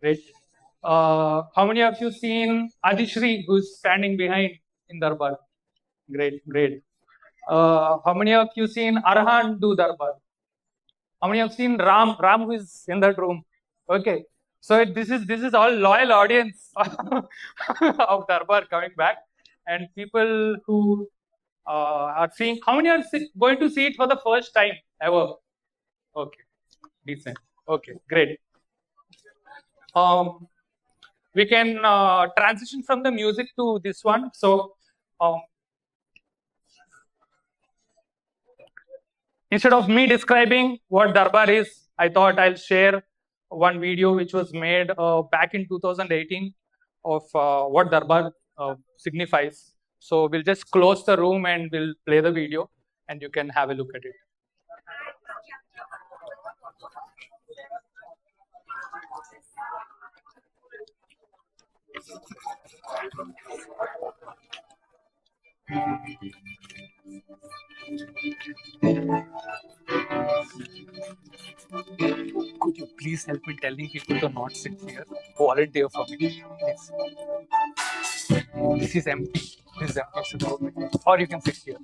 Great. How many of you seen Adishri, who's standing behind in Durbar? Great, great. How many of you seen Arhan do Durbar? How many have seen Ram? Ram, who is in that room. Okay. So this is all loyal audience of Durbar coming back, and people who are seeing. How many are going to see it for the first time ever? Okay, decent. Okay, great. We can transition from the music to this one. So instead of me describing what Durbar is, I thought I'll share one video which was made back in 2018 of what Durbar signifies. So we'll just close the room and we'll play the video and you can have a look at it. Could you please help me telling people to not sit here? Volunteer for me, please. This is empty. This is empty. Should go with me. Or you can sit here.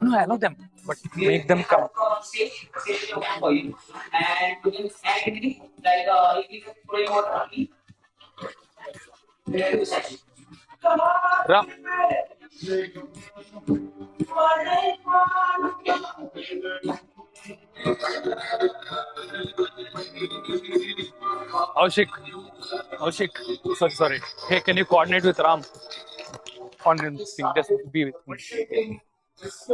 No, I allow them, but make them come. Ram. Aushik, sorry. Hey, can you coordinate with Ram on this thing? Just be with me. Just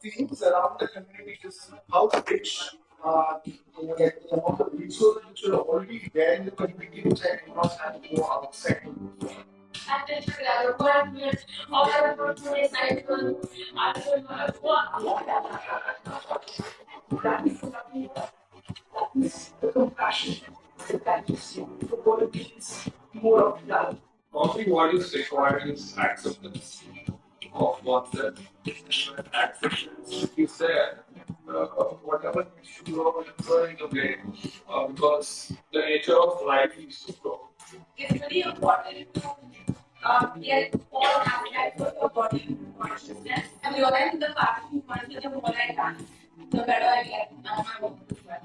things around the community, just how to pitch some of the resources which are already there in the community, which I do not have to go outside. The compassion, the kindness, the qualities, more of that. Only what is required is acceptance of oneself. Acceptance is there. Whatever needs to grow is going away because the nature of life is to grow. It's very important to get all aspects of your body consciousness and realize the fact that the more I can, the better I get. Now my work is well.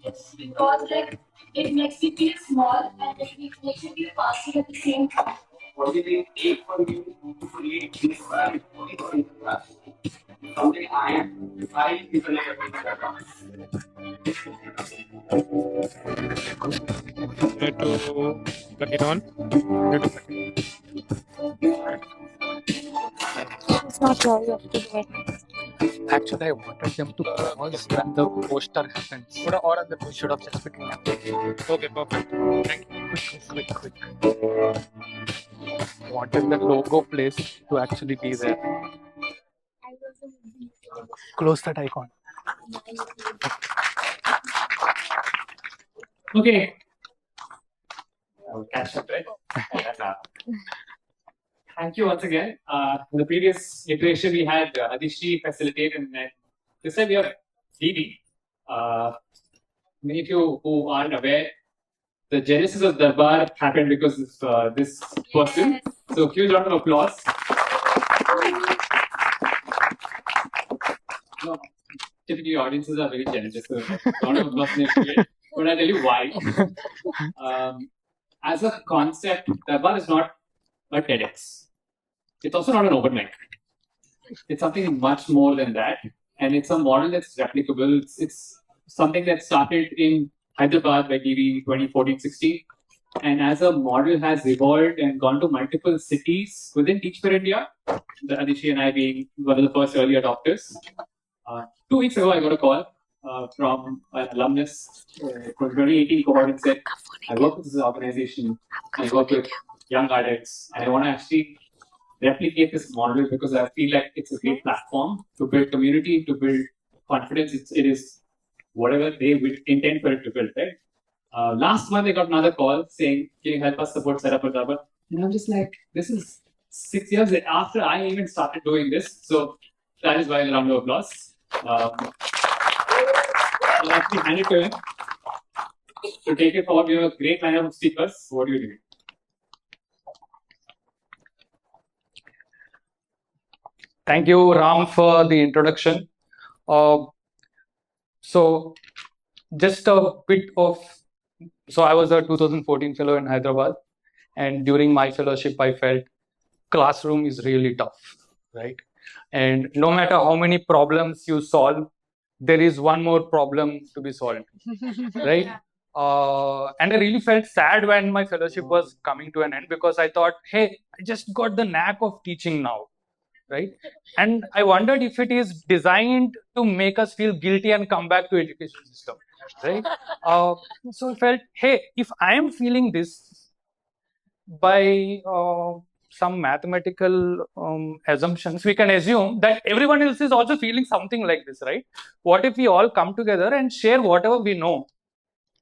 It's because like it makes you feel small and it makes you feel faster at the same time. What did it take for you to create this life? Something I people Need to plug it on. It's not sure you have to do it. Actually, I wanted them to pause when the poster happens. Or on the we should have just picking up. Okay, perfect. Thank you. Quick. Wanted the logo place to actually be there. Close that icon. Okay. I'll catch up, right? Thank you once again. In the previous iteration, we had Adishri facilitate, and this time we have Didi. Many of you who aren't aware, the genesis of Durbar happened because of this person. So, huge round of applause. typically audiences are very generous. So round of applause next to it. But I'll tell you why. As a concept, Durbar is not a TEDx. It's also not an open mic. It's something much more than that. And it's a model that's replicable. It's something that started in Hyderabad by TV 2014-16. And as a model has evolved and gone to multiple cities within Teach for India, the Adishi and I being one of the first early adopters. 2 weeks ago, I got a call from an alumnus from 2018 cohort and said, I work with this organization, I work with young adults, and I want to actually replicate this model because I feel like it's a great platform to build community, to build confidence. It is whatever they would intend for it to build, right? Last month, I got another call saying, can you help us support set up a Durbar? And I'm just like, this is 6 years after I even started doing this. So that is why a round of applause. I'll actually hand it to him to take it forward. We have a great lineup of speakers. What do you do? Thank you, Ram, for the introduction. So just a bit of, so I was a 2014 fellow in Hyderabad, and during my fellowship, I felt classroom is really tough, right? And no matter how many problems you solve, there is one more problem to be solved, right? And I really felt sad when my fellowship was coming to an end because I thought, hey, I just got the knack of teaching now, right? And I wondered if it is designed to make us feel guilty and come back to education system, right? So I felt, hey, if I am feeling this by some mathematical assumptions, we can assume that everyone else is also feeling something like this, right? What if we all come together and share whatever we know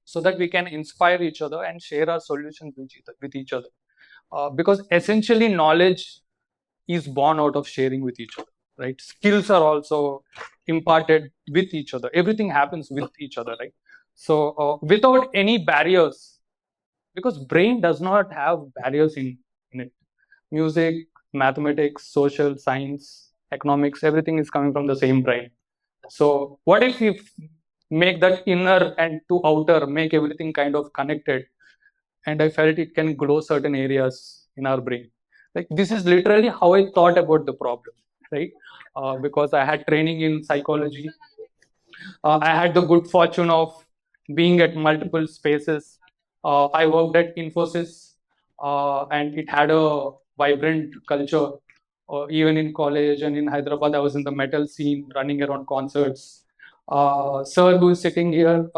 so that we can inspire each other and share our solutions with each other? Because essentially knowledge is born out of sharing with each other, right? Skills are also imparted with each other. Everything happens with each other, right? So without any barriers, because brain does not have barriers in it. Music, mathematics, social science, economics, everything is coming from the same brain. So what if we make that inner and to outer, make everything kind of connected? And I felt it can glow certain areas in our brain. Like this is literally how I thought about the problem, right? Because I had training in psychology. I had the good fortune of being at multiple spaces. I worked at Infosys, and it had a vibrant culture. Even in college and in Hyderabad, I was in the metal scene, running around concerts. Sir, who is sitting here,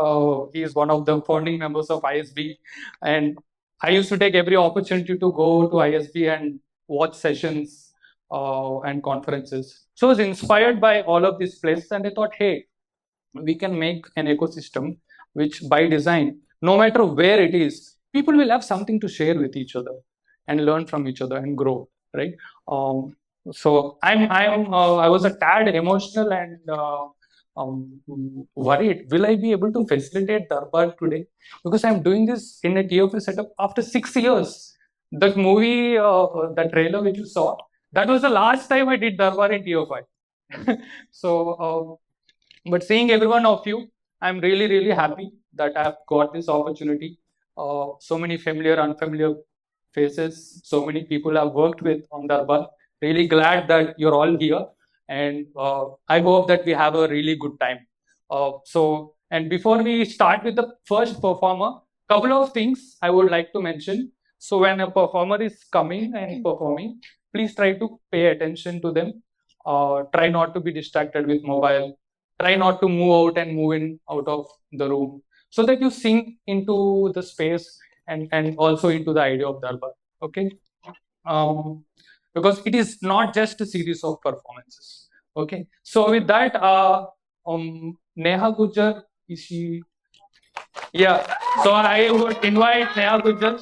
he is one of the founding members of ISB, and I used to take every opportunity to go to ISB and watch sessions and conferences. So I was inspired by all of these places, and I thought, hey, we can make an ecosystem which by design, no matter where it is, people will have something to share with each other and learn from each other and grow, right? So I was a tad emotional and worried. Will I be able to facilitate Durbar today? Because I'm doing this in a TFI setup after 6 years. That movie, the trailer which you saw, that was the last time I did Durbar in TFI. So, but seeing every one of you, I'm really, really happy that I've got this opportunity. So many familiar, unfamiliar faces, so many people I've worked with on Durbar. Really glad that you're all here. And I hope that we have a really good time. And before we start with the first performer, couple of things I would like to mention. So when a performer is coming and performing, please try to pay attention to them. Try not to be distracted with mobile. Try not to move out and move in out of the room so that you sink into the space and also into the idea of Durbar. Okay. Because it is not just a series of performances. Okay. So with that, Neha Gujjar, is she? Yeah. So I would invite Neha Gujjar.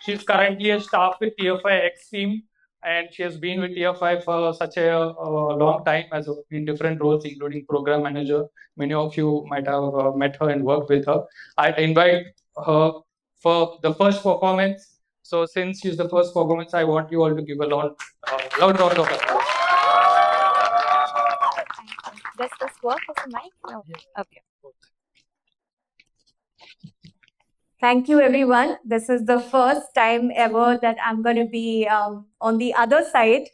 She's currently a staff with TFI X team, and she has been with TFI for such a long time in different roles, including program manager. Many of you might have met her and worked with her. I invite her for the first performance. So since she's the first performance, I want you all to give a loud round of applause. Just work as a mic? No. Okay. Thank you, everyone. This is the first time ever that I'm going to be on the other side,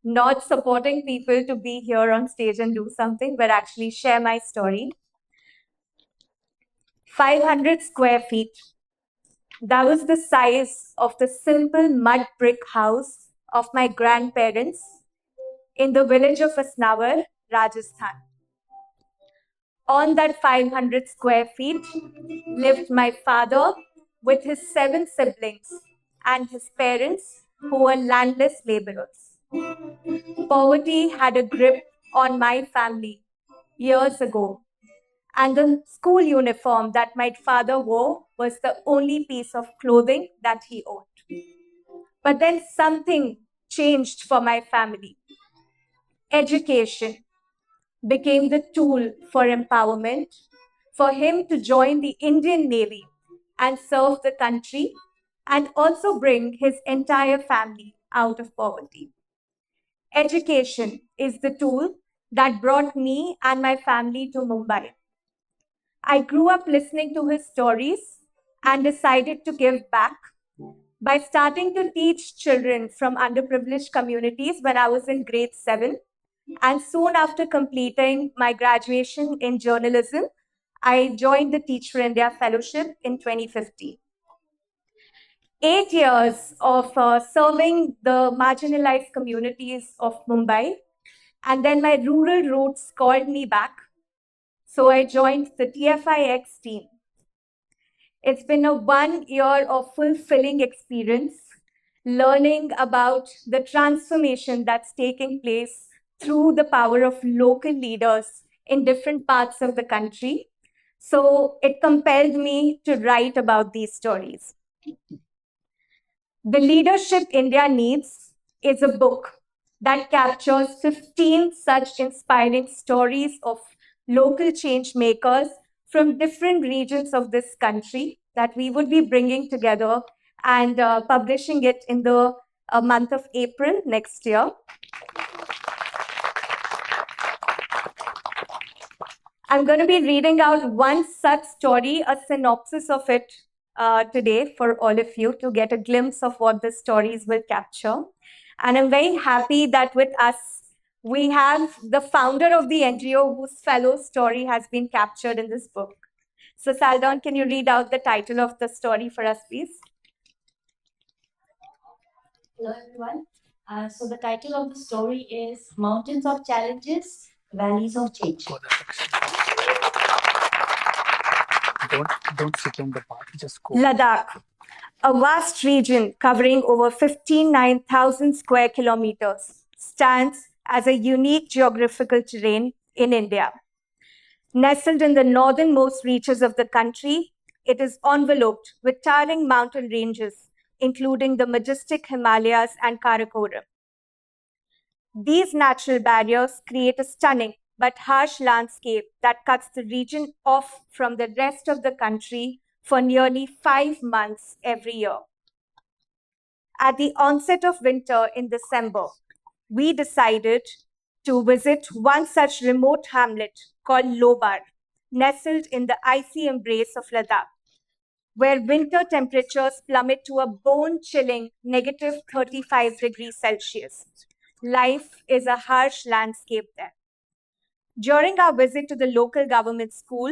not supporting people to be here on stage and do something, but actually share my story. 500 square feet. That was the size of the simple mud brick house of my grandparents in the village of Asnawar, Rajasthan. On that 500 square feet lived my father with his 7 siblings and his parents, who were landless laborers. Poverty had a grip on my family years ago, and the school uniform that my father wore was the only piece of clothing that he owned. But then something changed for my family. Education became the tool for empowerment, for him to join the Indian Navy and serve the country, and also bring his entire family out of poverty. Education is the tool that brought me and my family to Mumbai. I grew up listening to his stories and decided to give back by starting to teach children from underprivileged communities when I was in grade 7. And soon after completing my graduation in journalism, I joined the Teach for India Fellowship in 2015. 8 years of serving the marginalized communities of Mumbai, and then my rural roots called me back. So I joined the TFIX team. It's been a 1 year of fulfilling experience, learning about the transformation that's taking place through the power of local leaders in different parts of the country. So it compelled me to write about these stories. The Leadership India Needs is a book that captures 15 such inspiring stories of local change makers from different regions of this country that we would be bringing together and publishing it in the month of April next year. I'm going to be reading out one such story, a synopsis of it today for all of you to get a glimpse of what the stories will capture. And I'm very happy that with us, we have the founder of the NGO whose fellow story has been captured in this book. So Saldon, can you read out the title of the story for us, please? Hello, everyone. So the title of the story is Mountains of Challenges, Valleys of Change. Don't sit on the path, just go. Ladakh, a vast region covering over 59,000 square kilometers, stands as a unique geographical terrain in India. Nestled in the northernmost reaches of the country, it is enveloped with towering mountain ranges, including the majestic Himalayas and Karakoram. These natural barriers create a stunning but harsh landscape that cuts the region off from the rest of the country for nearly 5 months every year. At the onset of winter in December, we decided to visit one such remote hamlet called Durbar, nestled in the icy embrace of Ladakh, where winter temperatures plummet to a bone-chilling negative 35 degrees Celsius. Life is a harsh landscape there. During our visit to the local government school,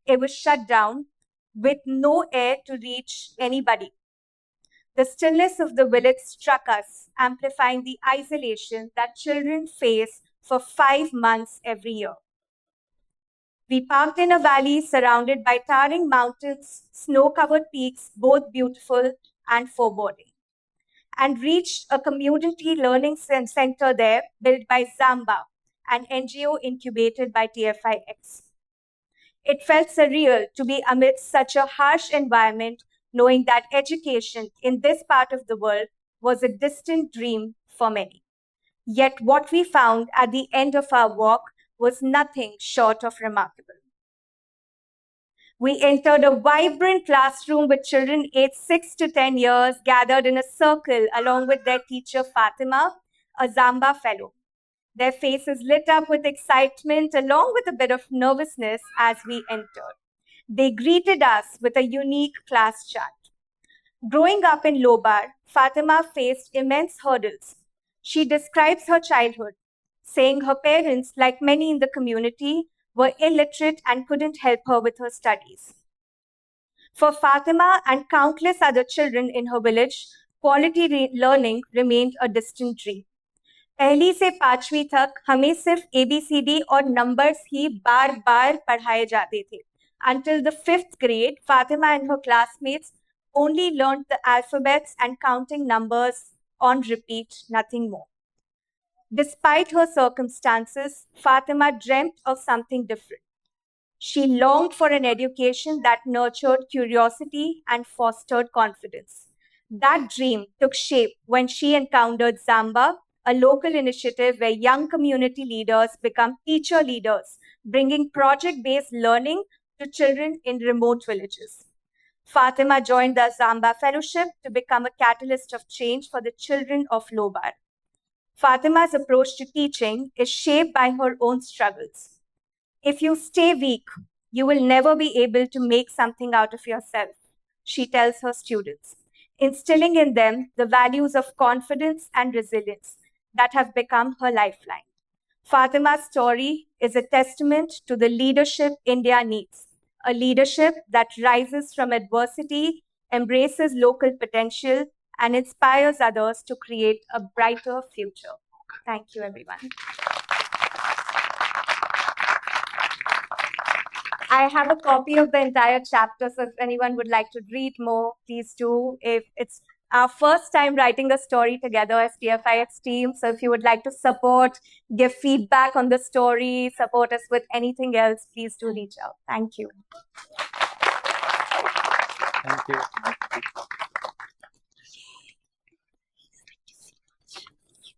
it was shut down with no air to reach anybody. The stillness of the village struck us, amplifying the isolation that children face for 5 months every year. We parked in a valley surrounded by towering mountains, snow-covered peaks, both beautiful and foreboding, and reached a community learning center there built by Zamba, an NGO incubated by TFIX. It felt surreal to be amidst such a harsh environment, knowing that education in this part of the world was a distant dream for many. Yet what we found at the end of our walk was nothing short of remarkable. We entered a vibrant classroom with children aged 6 to 10 years gathered in a circle along with their teacher Fatima, a Zamba fellow. Their faces lit up with excitement along with a bit of nervousness as we entered. They greeted us with a unique class chant. Growing up in Lobar, Fatima faced immense hurdles. She describes her childhood, saying her parents, like many in the community, were illiterate and couldn't help her with her studies. For Fatima and countless other children in her village, quality learning remained a distant dream. पहली से पांचवी तक हमें सिर्फ ABCD और numbers ही बार-बार पढ़ाए जाते थे. Until the 5th grade, Fatima and her classmates only learned the alphabets and counting numbers on repeat, nothing more. Despite her circumstances, Fatima dreamt of something different. She longed for an education that nurtured curiosity and fostered confidence. That dream took shape when she encountered Zamba, a local initiative where young community leaders become teacher leaders, bringing project-based learning to children in remote villages. Fatima joined the Zamba Fellowship to become a catalyst of change for the children of Lobar. Fatima's approach to teaching is shaped by her own struggles. If you stay weak, you will never be able to make something out of yourself, she tells her students, instilling in them the values of confidence and resilience that have become her lifeline. Fatima's story is a testament to the leadership India needs, a leadership that rises from adversity, embraces local potential, and inspires others to create a brighter future. Thank you, everyone. I have a copy of the entire chapter, so if anyone would like to read more, please do. If it's our first time writing a story together as TFIX team, so if you would like to support, give feedback on the story, support us with anything else, please do reach out. Thank you. Thank you.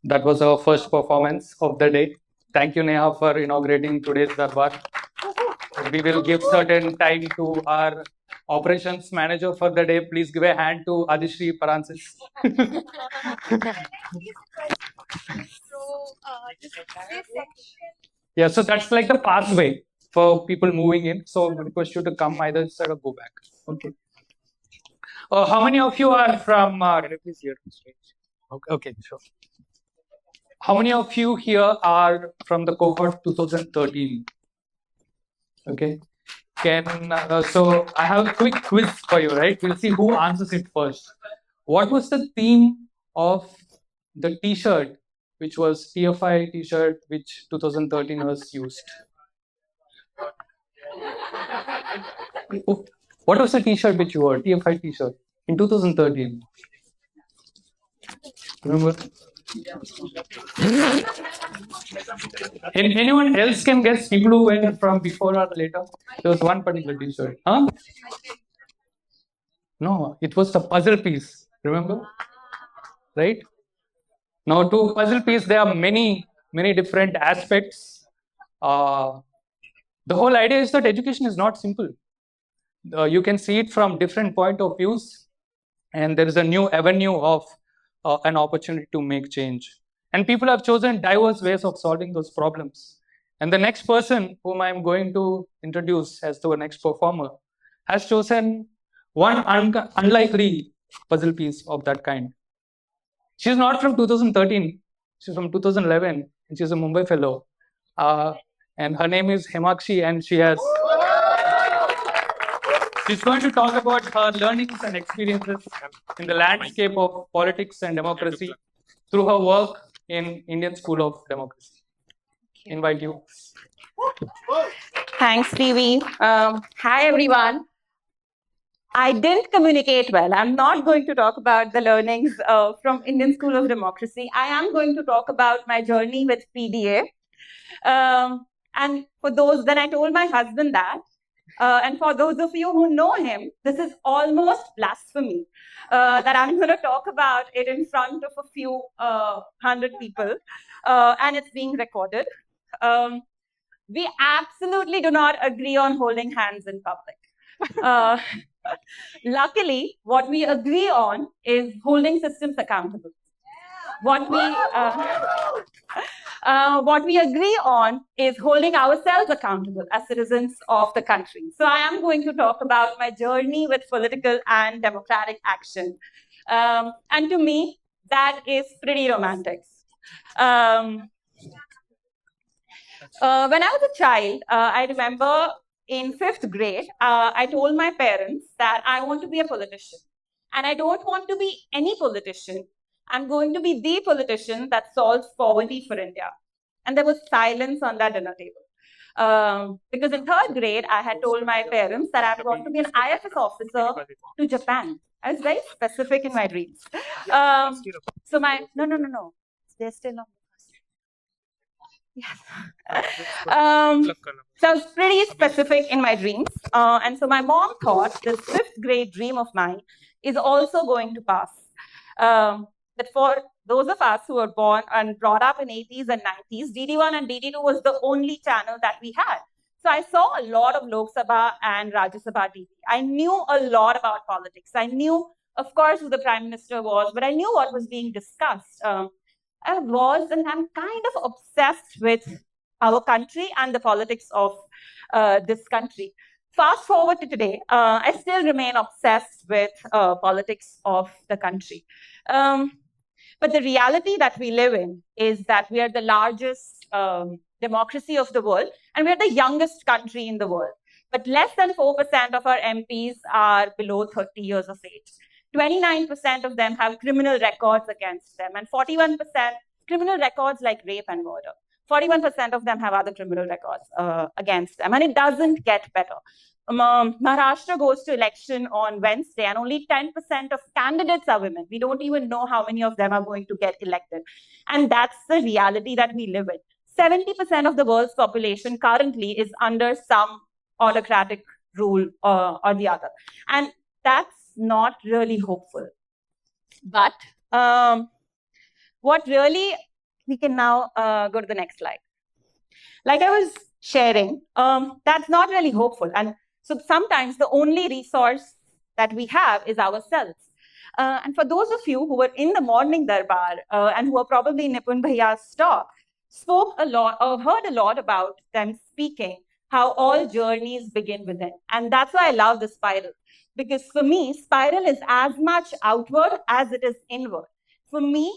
That was our first performance of the day. Thank you, Neha, for inaugurating today's Durbar. We will give certain time to our operations manager for the day. Please give a hand to Adishri Paransis. Yeah, so that's like the pathway for people moving in. So I request you to come either side or go back. Okay. How many of you are from? Please hear. Okay, sure. How many of you here are from the cohort 2013? Okay. So I have a quick quiz for you, right? We'll see who answers it first. What was the theme of the T-shirt, which was TFI T-shirt, which 2013 was used? What was the T-shirt which you wore? TFI T-shirt in 2013. Remember? Anyone else can guess? People who were from before or later? There was one particular T-shirt. Huh? No, it was the puzzle piece. Remember? Right? Now, to puzzle piece, there are many different aspects. The whole idea is that education is not simple. You can see it from different point of views, and there is a new avenue of an opportunity to make change. And people have chosen diverse ways of solving those problems. And the next person whom I'm going to introduce as the next performer has chosen one unlikely puzzle piece of that kind. She's not from 2013, she's from 2011, and she's a Mumbai fellow. And her name is Hemakshi, and she's going to talk about her learnings and experiences in the landscape of politics and democracy through her work in Indian School of Democracy. Invite you. Thanks, Stevie. Hi, everyone. I didn't communicate well. I'm not going to talk about the learnings from Indian School of Democracy. I am going to talk about my journey with PDA. And for those, then I told my husband that. And for those of you who know him, this is almost blasphemy that I'm going to talk about it in front of a few hundred people, and it's being recorded. We absolutely do not agree on holding hands in public. Luckily, what we agree on is holding systems accountable. What we What we agree on is holding ourselves accountable as citizens of the country. So I am going to talk about my journey with political and democratic action. And to me, that is pretty romantic. When I was a child, I remember in 5th grade, I told my parents that I want to be a politician. And I don't want to be any politician. I'm going to be the politician that solves poverty for India. And there was silence on that dinner table. Because in 3rd grade, I had told my parents that I want to be an IFS officer to Japan. I was very specific in my dreams. So no. They're still on. Yes. So I was pretty specific in my dreams. And so my mom thought this 5th grade dream of mine is also going to pass. But for those of us who were born and brought up in 80s and 90s, DD1 and DD2 was the only channel that we had. So I saw a lot of Lok Sabha and Rajya Sabha TV. I knew a lot about politics. I knew, of course, who the Prime Minister was, but I knew what was being discussed. I was and I'm kind of obsessed with our country and the politics of this country. Fast forward to today, I still remain obsessed with politics of the country. But the reality that we live in is that we are the largest democracy of the world, and we're the youngest country in the world. But less than 4% of our MPs are below 30 years of age. 29% of them have criminal records against them, and 41% criminal records like rape and murder. 41% of them have other criminal records against them, and it doesn't get better. Maharashtra goes to election on Wednesday, and only 10% of candidates are women. We don't even know how many of them are going to get elected. And that's the reality that we live in. 70% of the world's population currently is under some autocratic rule or the other. And that's not really hopeful. But what really, we can now go to the next slide. Like I was sharing, that's not really hopeful. And so sometimes the only resource that we have is ourselves. And for those of you who were in the morning Durbar and who are probably Nipun Bhaiya's talk, spoke a lot or heard a lot about them speaking how all journeys begin within. And that's why I love the spiral. Because for me, spiral is as much outward as it is inward. For me,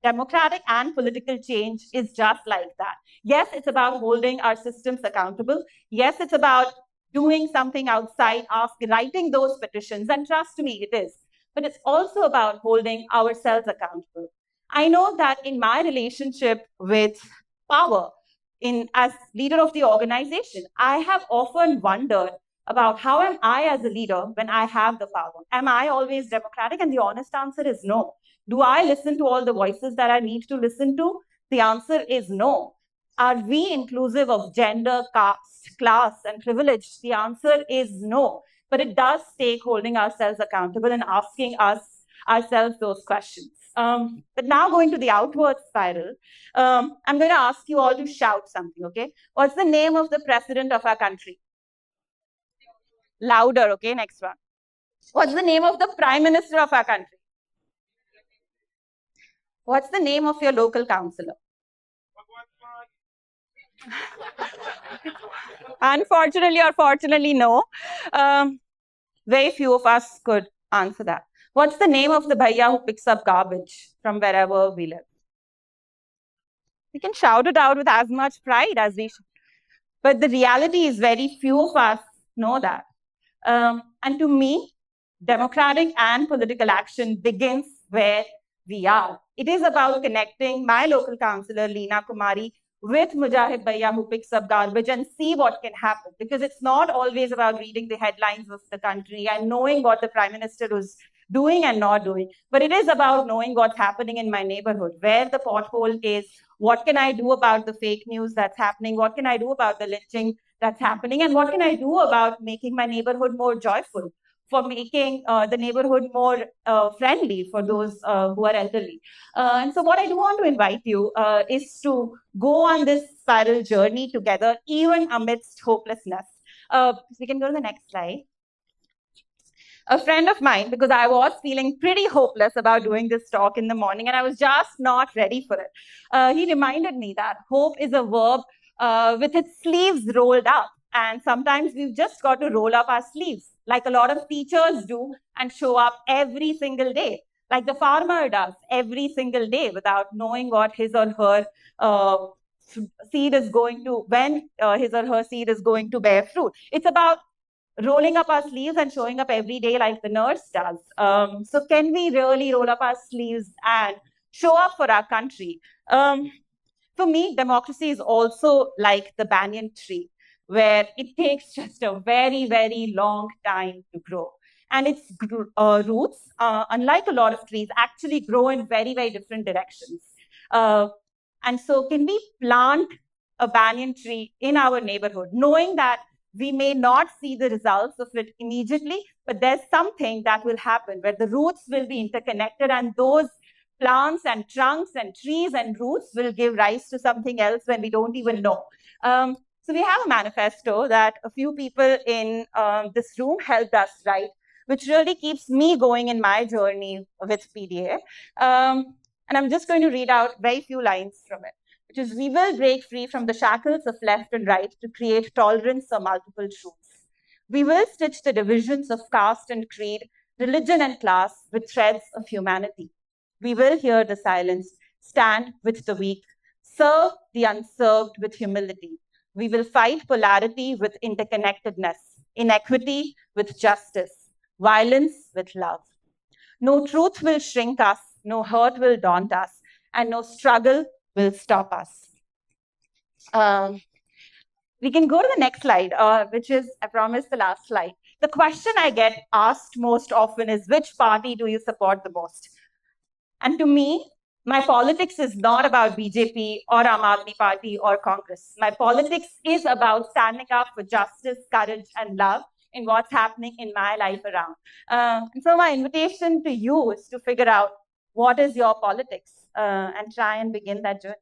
democratic and political change is just like that. Yes, it's about holding our systems accountable. Yes, it's about doing something outside, writing those petitions, and trust me, it is. But it's also about holding ourselves accountable. I know that in my relationship with power, as leader of the organization, I have often wondered about how am I as a leader when I have the power? Am I always democratic? And the honest answer is no. Do I listen to all the voices that I need to listen to? The answer is no. Are we inclusive of gender, caste, class, and privilege? The answer is no. But it does take holding ourselves accountable and asking ourselves those questions. But now going to the outward spiral, I'm going to ask you all to shout something, okay? What's the name of the president of our country? Louder, okay? Next one. What's the name of the prime minister of our country? What's the name of your local councillor? Unfortunately or fortunately, no. Very few of us could answer that. What's the name of the bhaiya who picks up garbage from wherever we live? We can shout it out with as much pride as we should. But the reality is very few of us know that. And to me, democratic and political action begins where we are. It is about connecting my local councillor, Leena Kumari, with Mujahid Bhaiya who picks up garbage and see what can happen. Because it's not always about reading the headlines of the country and knowing what the Prime Minister is doing and not doing. But it is about knowing what's happening in my neighborhood, where the pothole is, what can I do about the fake news that's happening, what can I do about the lynching that's happening, and what can I do about making my neighborhood more joyful, for making the neighborhood more friendly for those who are elderly. And so what I do want to invite you is to go on this spiral journey together, even amidst hopelessness. We can go to the next slide. A friend of mine, because I was feeling pretty hopeless about doing this talk in the morning and I was just not ready for it. He reminded me that hope is a verb with its sleeves rolled up. And sometimes we've just got to roll up our sleeves, like a lot of teachers do, and show up every single day, like the farmer does every single day without knowing what his or her seed is going to, when his or her seed is going to bear fruit. It's about rolling up our sleeves and showing up every day like the nurse does. So can we really roll up our sleeves and show up for our country? For me, democracy is also like the banyan tree, where it takes just a very, very long time to grow. And its roots, unlike a lot of trees, actually grow in very, very different directions. And so can we plant a banyan tree in our neighborhood, knowing that we may not see the results of it immediately, but there's something that will happen where the roots will be interconnected and those plants and trunks and trees and roots will give rise to something else when we don't even know. So we have a manifesto that a few people in this room helped us write, which really keeps me going in my journey with PDA. And I'm just going to read out very few lines from it, which is, we will break free from the shackles of left and right to create tolerance or multiple truths. We will stitch the divisions of caste and creed, religion and class with threads of humanity. We will hear the silence, stand with the weak, serve the unserved with humility. We will fight polarity with interconnectedness, inequity with justice, violence with love. No truth will shrink us, no hurt will daunt us, and no struggle will stop us. We can go to the next slide, which is, I promise, the last slide. The question I get asked most often is, which party do you support the most? And to me, my politics is not about BJP or Aam Aadmi Party or Congress. My politics is about standing up for justice, courage, and love in what's happening in my life around. And so my invitation to you is to figure out what is your politics and try and begin that journey.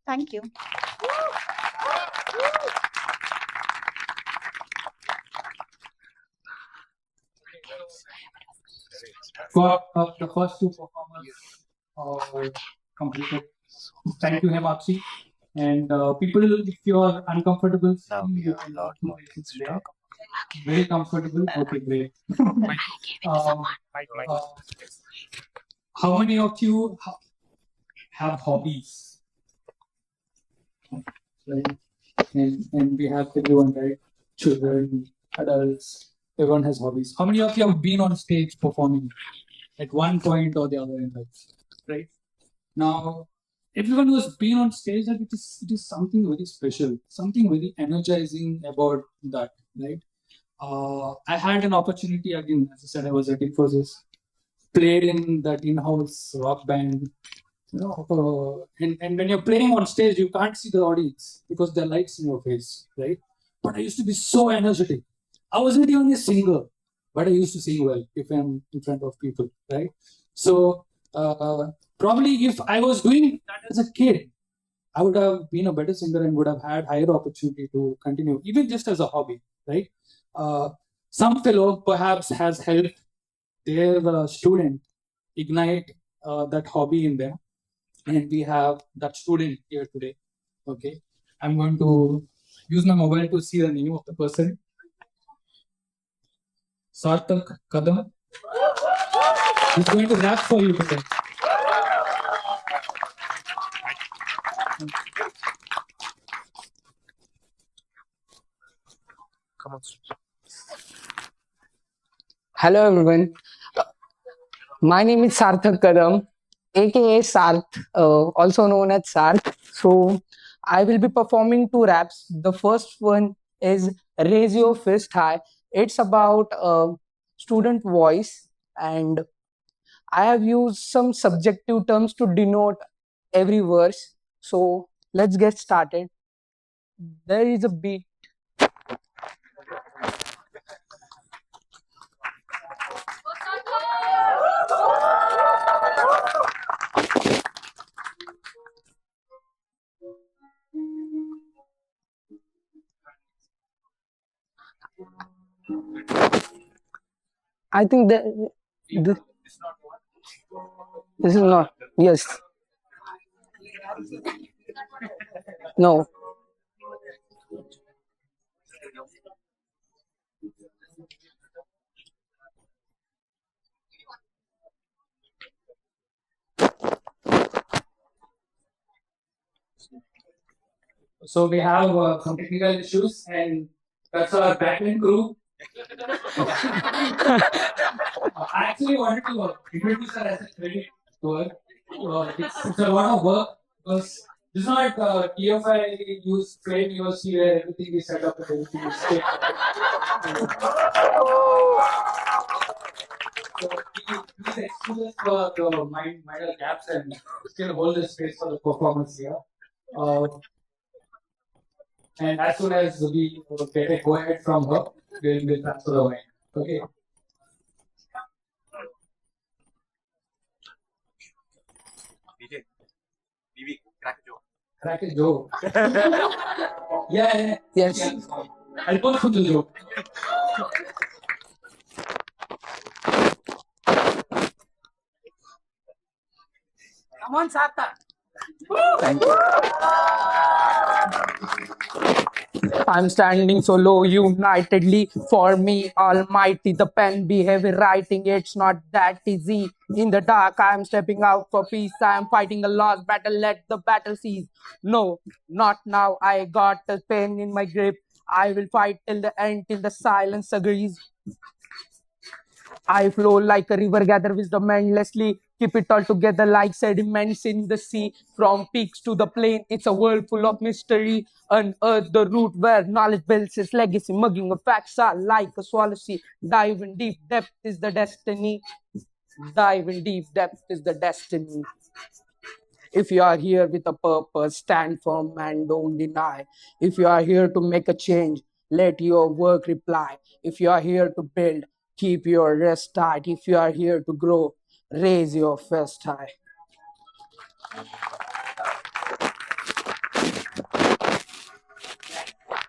Thank you. Got the first two performers completed. Thank you, Hemakshi. And people, if you are uncomfortable, you can lot more there. Very comfortable. Okay, great. How many of you have hobbies? Right? And we have everyone, right? Children, adults, everyone has hobbies. How many of you have been on stage performing at one point or the other in life? Right? Now, everyone who has been on stage, it is something very special, something very energizing about that, right? I had an opportunity again, as I said, I was at Infosys, played in that in-house rock band. You know, and when you're playing on stage, you can't see the audience because there are lights in your face, right? But I used to be so energetic. I wasn't even a singer, but I used to sing well if I'm in front of people, right? So probably if I was doing that as a kid, I would have been a better singer and would have had higher opportunity to continue, even just as a hobby, right? Some fellow perhaps has helped their student ignite that hobby in them. And we have that student here today. Okay, I'm going to use my mobile to see the name of the person. Sarthak Kadam. He's going to rap for you today. Come on. Hello everyone. My name is Sarthak Kadam, aka Sarth, also known as Sarth. So I will be performing two raps. The first one is Raise Your Fist High. It's about student voice, and I have used some subjective terms to denote every verse. So let's get started. There is a beat. I think that this is not. Yes. No. So we have some technical issues, and that's our backend crew. I actually wanted to introduce her as a credit to her. It's a lot of work because this is not TFI use Flame University where everything is set up and everything is straight. So please excuse us for the minor gaps and still hold the space for the performance here. And as soon as we get a go ahead from her, we'll transfer the mic. Okay. DJ, BB, crack a joke. Crack a joke. Yeah. Yes. Yeah. I'll post the joke. Come on, Sartha. Thank you. I'm standing so low, unitedly for me, almighty. The pen be heavy writing, it's not that easy. In the dark, I'm stepping out for peace. I'm fighting a lost battle, let the battle cease. No, not now. I got the pen in my grip. I will fight till the end, till the silence agrees. I flow like a river, gather wisdom endlessly. Keep it all together like sediments in the sea. From peaks to the plain, it's a world full of mystery. Unearth the root where knowledge builds its legacy. Mugging of facts are like a swallow sea. Dive in deep, depth is the destiny. Dive in deep, depth is the destiny. If you are here with a purpose, stand firm and don't deny. If you are here to make a change, let your work reply. If you are here to build, keep your rest tight. If you are here to grow, raise your fist high.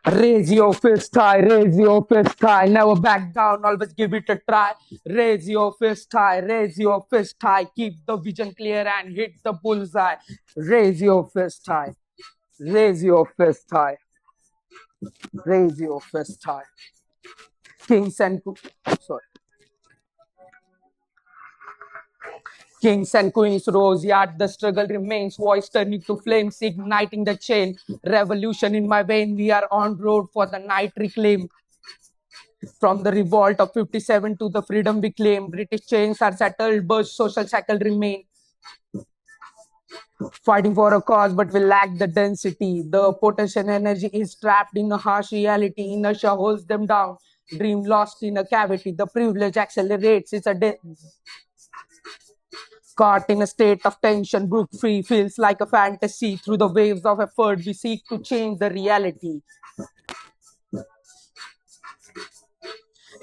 Raise your fist high, raise your fist high. Never back down, always give it a try. Raise your fist high, raise your fist high. Keep the vision clear and hit the bullseye. Raise your fist high, raise your fist high. Raise your fist high. Kings and Kings and queens rose, yet the struggle remains. Voice turning to flames, igniting the chain. Revolution in my vein, we are on road for the night reclaim. From the revolt of 57 to the freedom we claim, British chains are settled, but social shackle remain. Fighting for a cause, but we lack the density. The potential energy is trapped in a harsh reality. Inertia holds them down. Dream lost in a cavity. The privilege accelerates. It's a caught in a state of tension. Brook free feels like a fantasy. Through the waves of effort, we seek to change the reality.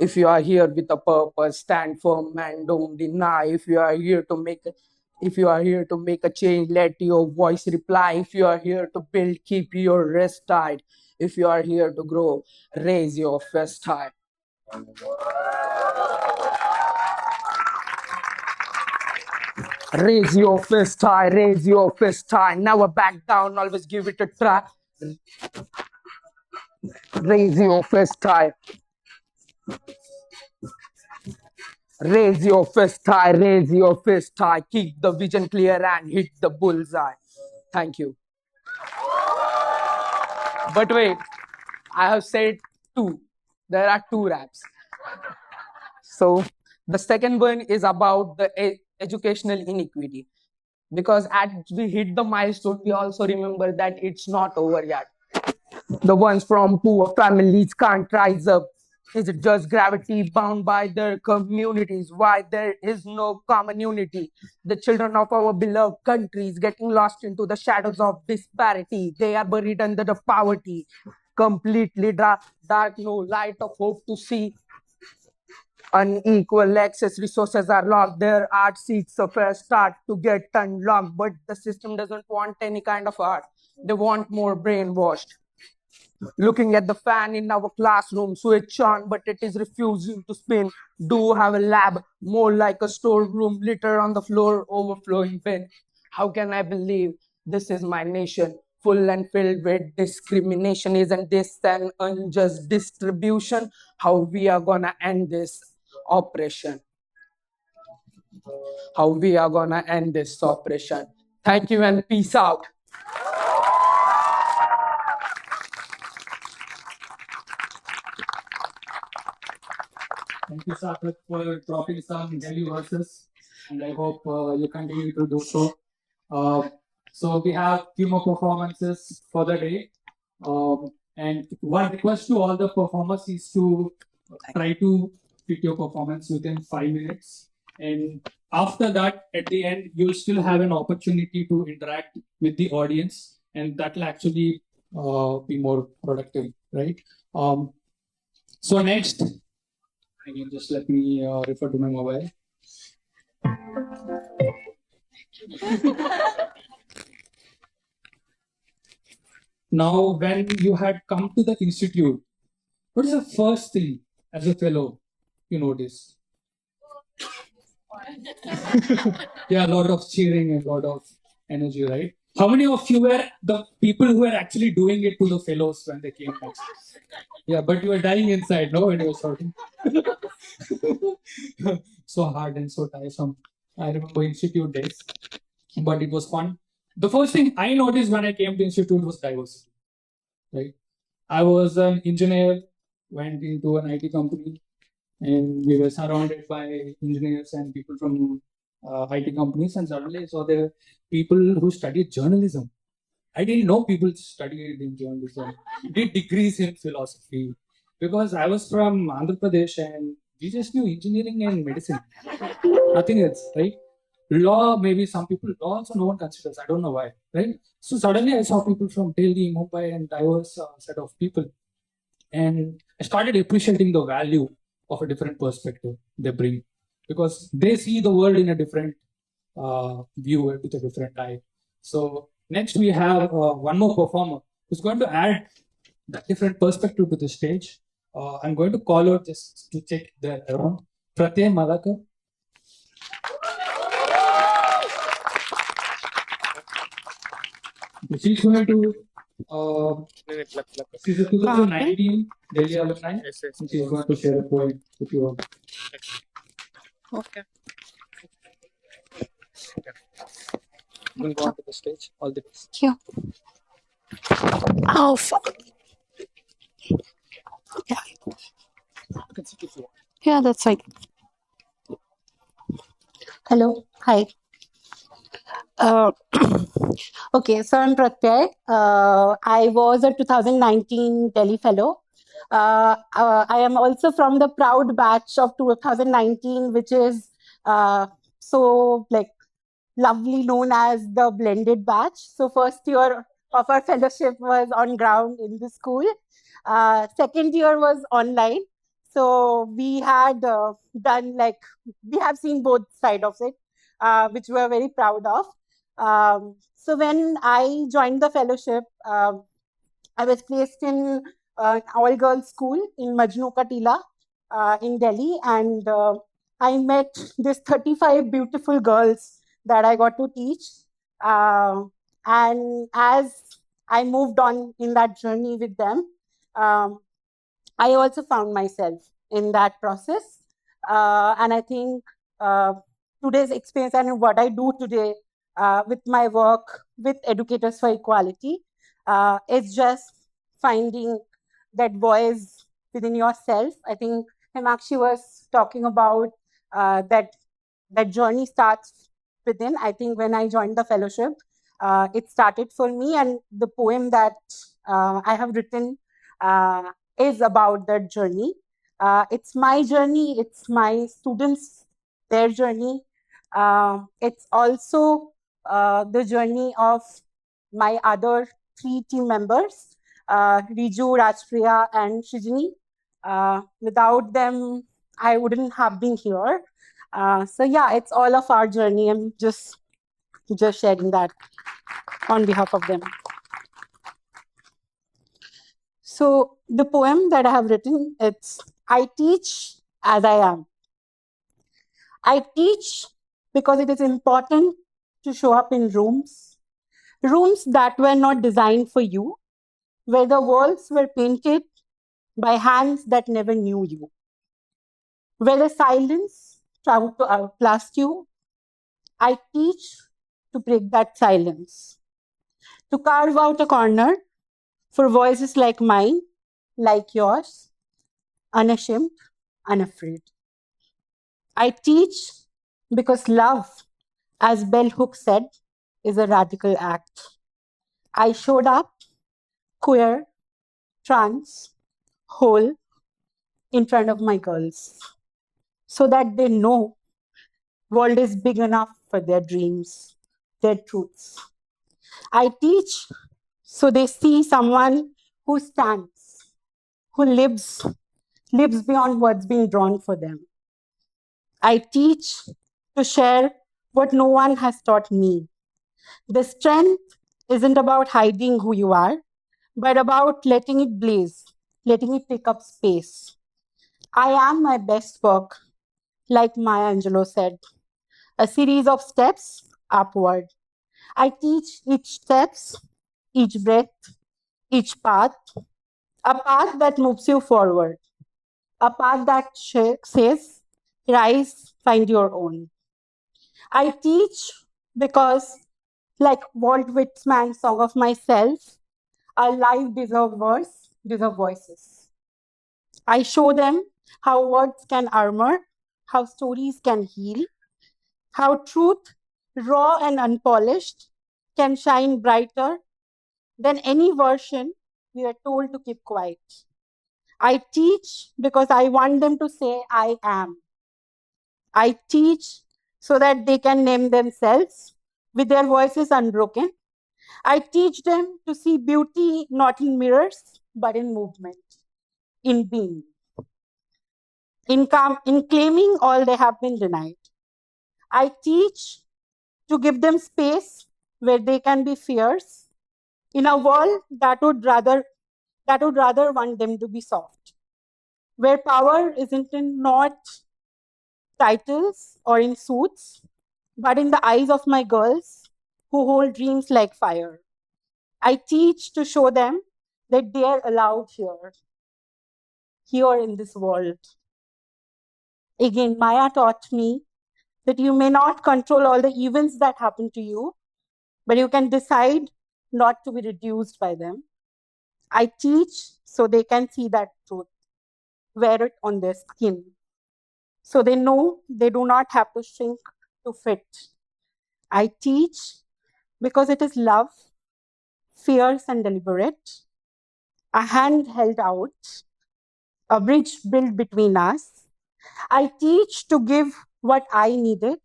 If you are here with a purpose, stand firm and don't deny. If you are here to make a change, let your voice reply. If you are here to build, keep your rest tight. If you are here to grow, raise your fist high. Raise your fist high, raise your fist high. Never back down, always give it a try. Raise your fist high. Raise your fist high, raise your fist high. Keep the vision clear and hit the bullseye. Thank you. But wait, I have said two. There are two raps. So the second one is about the educational inequity. Because as we hit the milestone, we also remember that it's not over yet. The ones from poor families can't rise up. Is it just gravity bound by their communities? Why there is no common unity? The children of our beloved countries getting lost into the shadows of disparity. They are buried under the poverty. Completely dark, no light of hope to see. Unequal access, resources are locked. Their art seeks a fair start to get unlocked. But the system doesn't want any kind of art. They want more brainwashed. Looking at the fan in our classroom, switch on, but it is refusing to spin. Do have a lab, more like a storeroom, litter on the floor, overflowing bin. How can I believe this is my nation, full and filled with discrimination? Isn't this an unjust distribution? How we are gonna end this oppression? How we are gonna end this oppression? Thank you and peace out. Thank you, Sarthak, for dropping some heavy verses, and I hope you continue to do so. So we have few more performances for the day, and one request to all the performers is to try to fit your performance within 5 minutes, and after that, at the end, you'll still have an opportunity to interact with the audience, and that will actually be more productive, right? So next. Again, just let me refer to my mobile. Now, when you had come to the institute, what is the first thing as a fellow you noticed? Yeah, a lot of cheering and a lot of energy, right? How many of you were the people who were actually doing it to the fellows when they came next? Yeah, but you were dying inside, no, when you were shouting. So hard and so tiresome. I remember institute days, but it was fun. The first thing I noticed when I came to institute was diversity, right? I was an engineer, went into an IT company, and we were surrounded by engineers and people from IT companies, and suddenly I saw there people who studied journalism. I didn't know people studied in journalism, did degrees in philosophy, because I was from Andhra Pradesh and we just knew engineering and medicine, nothing else, right? Law, maybe some people, law also no one considers, I don't know why, right? So suddenly I saw people from Delhi, Mumbai, and diverse set of people. And I started appreciating the value of a different perspective they bring, because they see the world in a different view with a different eye. So next we have one more performer who's going to add that different perspective to the stage. I'm going to call out just to check the around. Pratyay Madaka. She's going to she's a 2019 Delhi alumni, and she's going to share a poem with you all. Okay. We'll go on to the stage. All the best. Thank you. Oh, fuck. Yeah. You can sit if you want. Yeah, that's right. Hello. Hi. Okay, so I'm Pratyay. I was a 2019 Delhi Fellow. I am also from the proud batch of 2019, which is so like lovely known as the blended batch. So first year of our fellowship was on ground in the school. Second year was online. So we had done we have seen both sides of it, which we are very proud of. So when I joined the fellowship, I was placed in an all-girls school in Majnu Katila in Delhi, and I met these 35 beautiful girls that I got to teach. And as I moved on in that journey with them, I also found myself in that process. And I think today's experience and what I do today with my work with Educators for Equality is just finding that voice within yourself. I think Himakshi was talking about that journey starts within. I think when I joined the fellowship, it started for me, and the poem that I have written is about that journey. It's my journey, it's my students, their journey. It's also the journey of my other 3 team members, Riju, Rajpriya, and Shijini. Without them, I wouldn't have been here. So yeah, it's all of our journey. I'm just sharing that on behalf of them. So the poem that I have written, it's I teach as I am. I teach because it is important to show up in rooms that were not designed for you, where the walls were painted by hands that never knew you, where the silence traveled to outlast you. I teach to break that silence, to carve out a corner for voices like mine, like yours, unashamed, unafraid. I teach because love, as Bell Hooks said, is a radical act. I showed up queer, trans, whole in front of my girls so that they know world is big enough for their dreams, their truths. I teach so they see someone who stands, who lives beyond what's being drawn for them. I teach to share what no one has taught me. The strength isn't about hiding who you are, but about letting it blaze, letting it take up space. I am my best work, like Maya Angelou said, a series of steps upward. I teach each steps, each breath, each path, a path that moves you forward, a path that says, rise, find your own. I teach because, like Walt Whitman's Song of Myself, our life deserve words, deserve voices. I show them how words can armor, how stories can heal, how truth, raw and unpolished, can shine brighter than any version we are told to keep quiet. I teach because I want them to say, I am. I teach so that they can name themselves with their voices unbroken. I teach them to see beauty not in mirrors, but in movement, in being, in claiming all they have been denied. I teach to give them space where they can be fierce in a world that would rather want them to be soft, where power isn't in not titles or in suits, but in the eyes of my girls who hold dreams like fire. I teach to show them that they are allowed here in this world. Again, Maya taught me that you may not control all the events that happen to you, but you can decide not to be reduced by them. I teach so they can see that truth, wear it on their skin, so they know they do not have to shrink to fit. I teach because it is love, fierce and deliberate, a hand held out, a bridge built between us. I teach to give what I needed,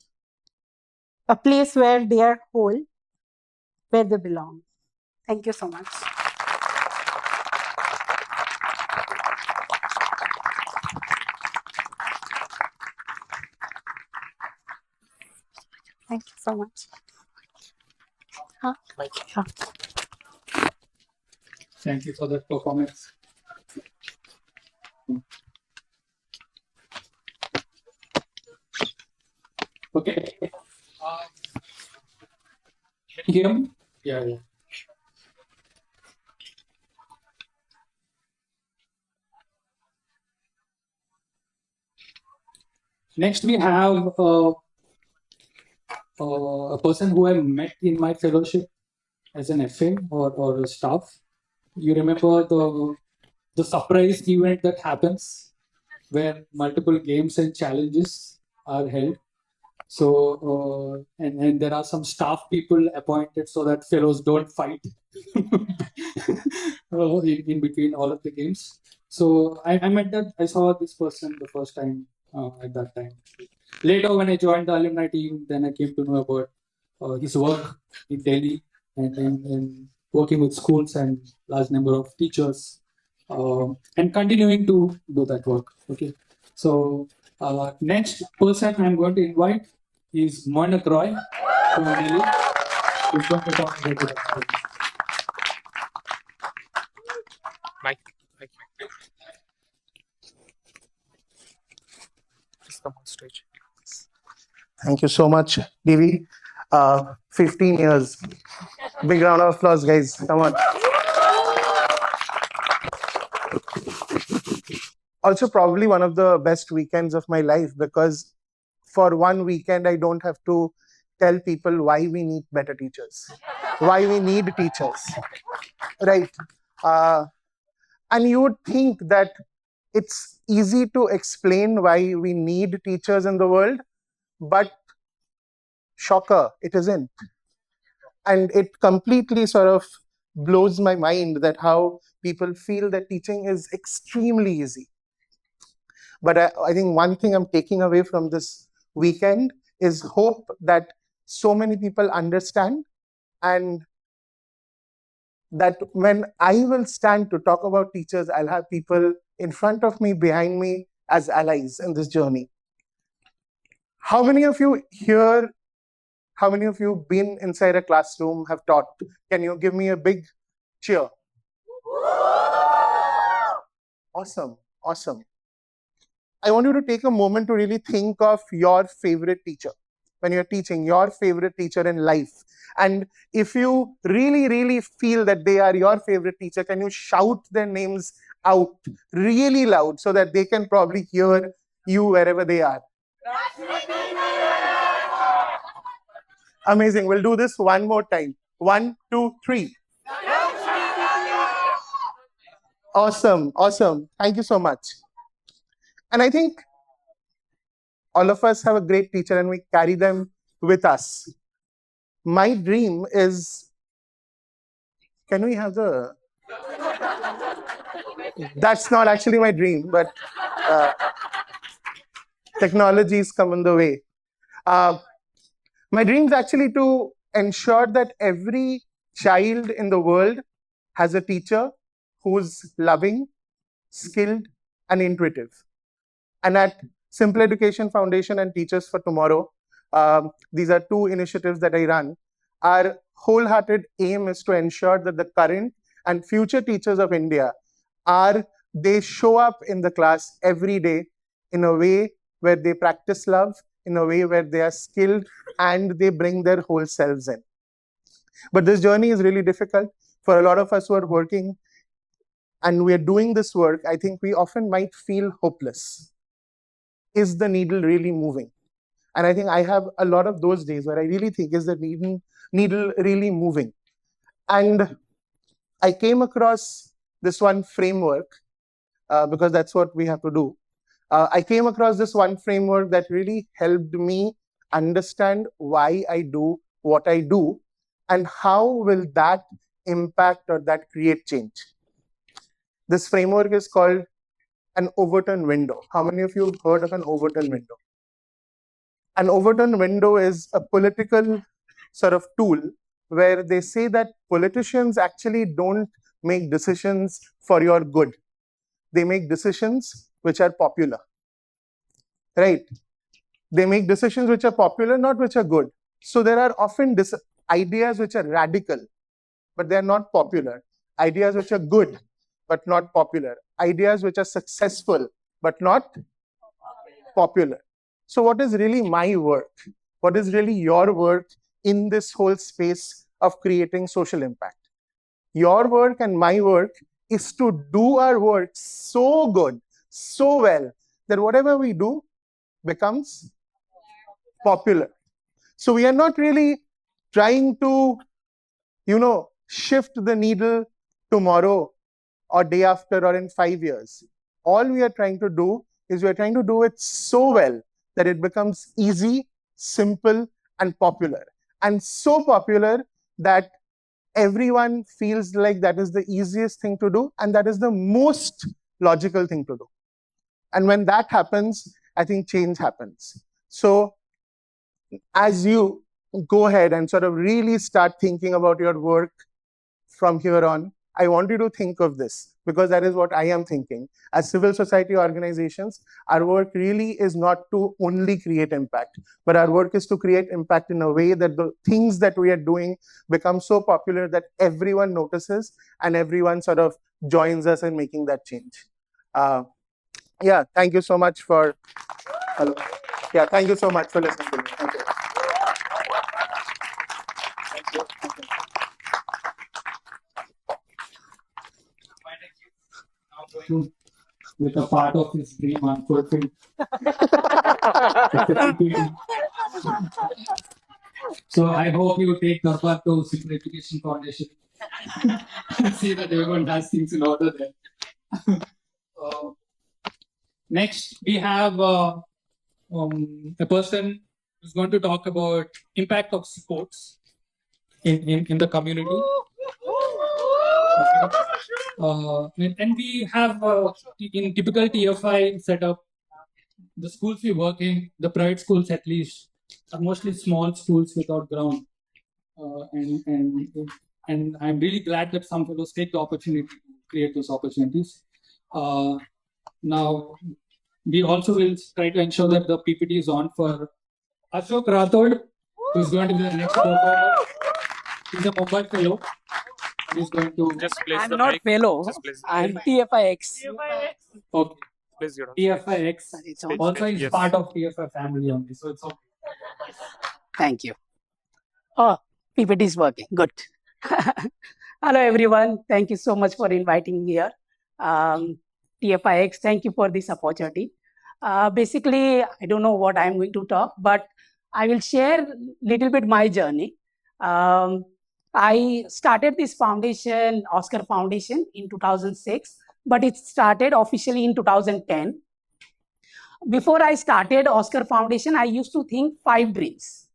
a place where they are whole, where they belong. Thank you so much. Thank you so much. Thank you for that performance. Okay. Can you hear me? Yeah. Next, we have a person who I met in my fellowship as an FA or a staff. You remember the surprise event that happens where multiple games and challenges are held. So and there are some staff people appointed so that fellows don't fight in between all of the games. So I met that. I saw this person the first time at that time. Later, when I joined the alumni team, then I came to know about his work in Delhi and working with schools and large number of teachers and continuing to do that work. Okay, so next person I'm going to invite is Monak Roy from Delhi. Who's going to talk about it. Mike. come on stage. Thank you so much, Divi. 15 years. Big round of applause, guys. Come on. Also, probably one of the best weekends of my life, because for one weekend, I don't have to tell people why we need better teachers, why we need teachers, right? And you would think that it's easy to explain why we need teachers in the world, but shocker, it isn't. And it completely sort of blows my mind that how people feel that teaching is extremely easy. But I think one thing I'm taking away from this weekend is hope that so many people understand, and that when I will stand to talk about teachers, I'll have people in front of me, behind me, as allies in this journey. How many of you here, how many of you been inside a classroom, have taught? Can you give me a big cheer? Awesome, awesome. I want you to take a moment to really think of your favorite teacher. When you're teaching, your favorite teacher in life. And if you really, really feel that they are your favorite teacher, can you shout their names out really loud so that they can probably hear you wherever they are? Amazing. We'll do this one more time. 1, 2, 3. Awesome, awesome. Thank you so much. And I think all of us have a great teacher and we carry them with us. My dream is, can we have the... That's not actually my dream, but technologies come in the way. My dream is actually to ensure that every child in the world has a teacher who's loving, skilled, and intuitive. And at Simple Education Foundation and Teachers for Tomorrow, these are two initiatives that I run. Our wholehearted aim is to ensure that the current and future teachers of India they show up in the class every day in a way where they practice love, in a way where they are skilled and they bring their whole selves in. But this journey is really difficult for a lot of us who are working and we are doing this work. I think we often might feel hopeless. Is the needle really moving? And I think I have a lot of those days where I really think, is the needle really moving? And I came across this one framework because that's what we have to do. I came across this one framework that really helped me understand why I do what I do and how will that impact or that create change. This framework is called an Overton window. How many of you have heard of an Overton window? An Overton window is a political sort of tool where they say that politicians actually don't make decisions for your good. They make decisions which are popular, right? They make decisions which are popular, not which are good. So there are often ideas which are radical, but they are not popular. Ideas which are good, but not popular. Ideas which are successful, but not popular. So what is really my work? What is really your work in this whole space of creating social impact? Your work and my work is to do our work so good, so well, that whatever we do becomes popular. So we are not really trying to, shift the needle tomorrow or day after or in 5 years. All we are trying to do is we are trying to do it so well that it becomes easy, simple, and popular. And so popular that everyone feels like that is the easiest thing to do and that is the most logical thing to do. And when that happens, I think change happens. So as you go ahead and sort of really start thinking about your work from here on, I want you to think of this because that is what I am thinking. As civil society organizations, our work really is not to only create impact, but our work is to create impact in a way that the things that we are doing become so popular that everyone notices and everyone sort of joins us in making that change. Thank you so much for Hello. Yeah, thank you so much for listening to me. Thank you. With a part of his dream unfulfilled. So I hope you take Durbar to Civil Education Foundation. See that everyone has things in order there. Next, we have a person who's going to talk about impact of sports in the community. And we have in typical TFI setup, the schools we work in, the private schools at least, are mostly small schools without ground. And I'm really glad that some fellows take the opportunity to create those opportunities. Now, we also will try to ensure that the PPT is on for Ashok Rathod, who is going to be the next performer. He's a Mumbai fellow. He's going to Just place I'm the not mic. fellow. Just place. I'm TFIX. okay. Place your TFIX It's on. also is Yes. part of TFI family only, so it's okay. Thank you. Oh, PPT is working. Good. Hello, everyone. Thank you so much for inviting me here. TFIX, thank you for this opportunity. Basically, I don't know what I'm going to talk, but I will share a little bit my journey. I started this foundation, Oscar Foundation, in 2006, but it started officially in 2010. Before I started Oscar Foundation, I used to think 5 dreams.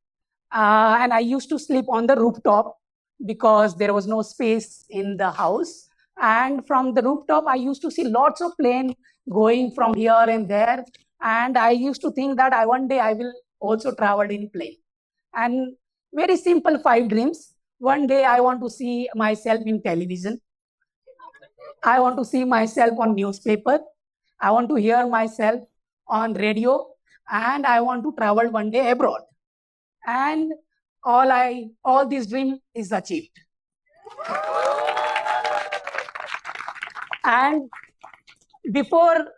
And I used to sleep on the rooftop because there was no space in the house. And from the rooftop, I used to see lots of planes going from here and there. And I used to think that one day I will also travel in plane. And very simple 5 dreams. One day I want to see myself in television. I want to see myself on newspaper. I want to hear myself on radio. And I want to travel one day abroad. And all this dream is achieved. And before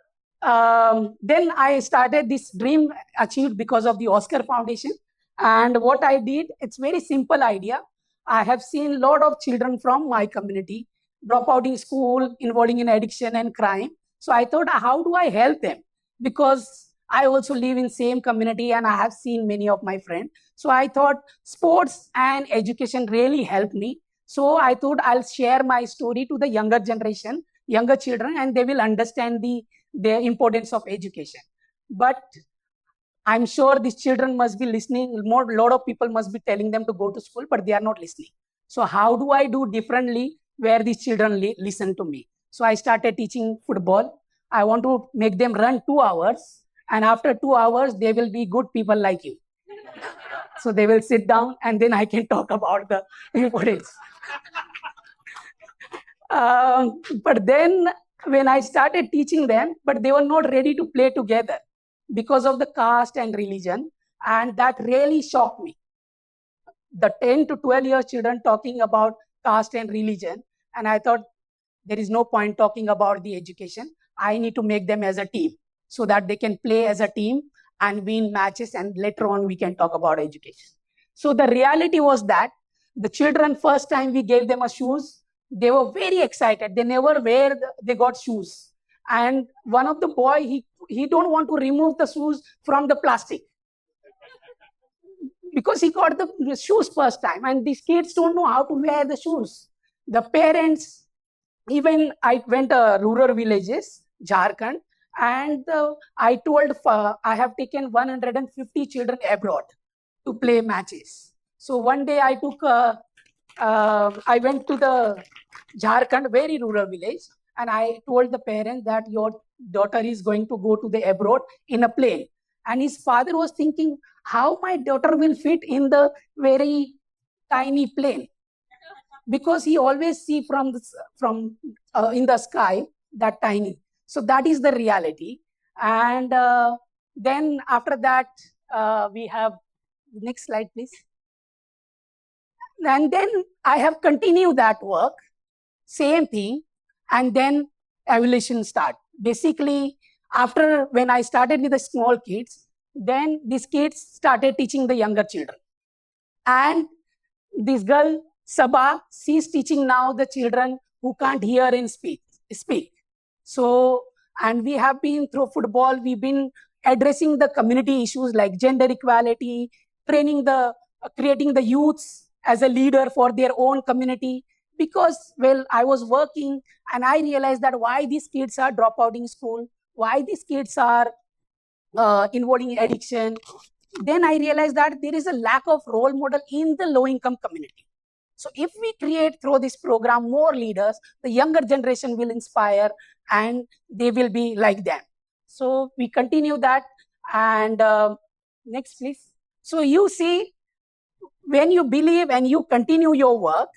then I started this dream achieved because of the Oscar Foundation. And what I did, it's very simple idea. I have seen a lot of children from my community drop out in school, involving in addiction and crime. So I thought, how do I help them? Because I also live in same community and I have seen many of my friends. So I thought sports and education really helped me. So I thought I'll share my story to the younger generation, younger children, and they will understand the importance of education. But I'm sure these children must be listening. A lot of people must be telling them to go to school, but they are not listening. So how do I do differently where these children listen to me? So I started teaching football. I want to make them run 2 hours. And after 2 hours, they will be good people like you. So they will sit down and then I can talk about the importance. But then when I started teaching them, but they were not ready to play together because of the caste and religion. And that really shocked me. The 10 to 12 year children talking about caste and religion. And I thought there is no point talking about the education. I need to make them as a team so that they can play as a team and win matches. And later on, we can talk about education. So the reality was that the children, first time we gave them a shoes, they were very excited. They never they got shoes. And one of the boy, he don't want to remove the shoes from the plastic because he got the shoes first time. And these kids don't know how to wear the shoes. The parents, even I went to rural villages, Jharkhand, and I told I have taken 150 children abroad to play matches. So one day I took, I went to the Jharkhand, very rural village, and I told the parent that your daughter is going to go to the abroad in a plane. And his father was thinking, how my daughter will fit in the very tiny plane? Because he always see from in the sky that tiny. So that is the reality. And then after that, we have next slide, please. And then I have continued that work, same thing, and then evolution start. Basically, after when I started with the small kids, Then these kids started teaching the younger children. And this girl, Sabha, she's teaching now the children who can't hear and speak. So, and we have been through football, we've been addressing the community issues like gender equality, creating the youths as a leader for their own community. Because, well, I was working and I realized that why these kids are drop out in school, why these kids are involved in addiction. Then I realized that there is a lack of role model in the low-income community. So if we create through this program more leaders, the younger generation will inspire and they will be like them. So we continue that. And next, please. So you see, when you believe and you continue your work,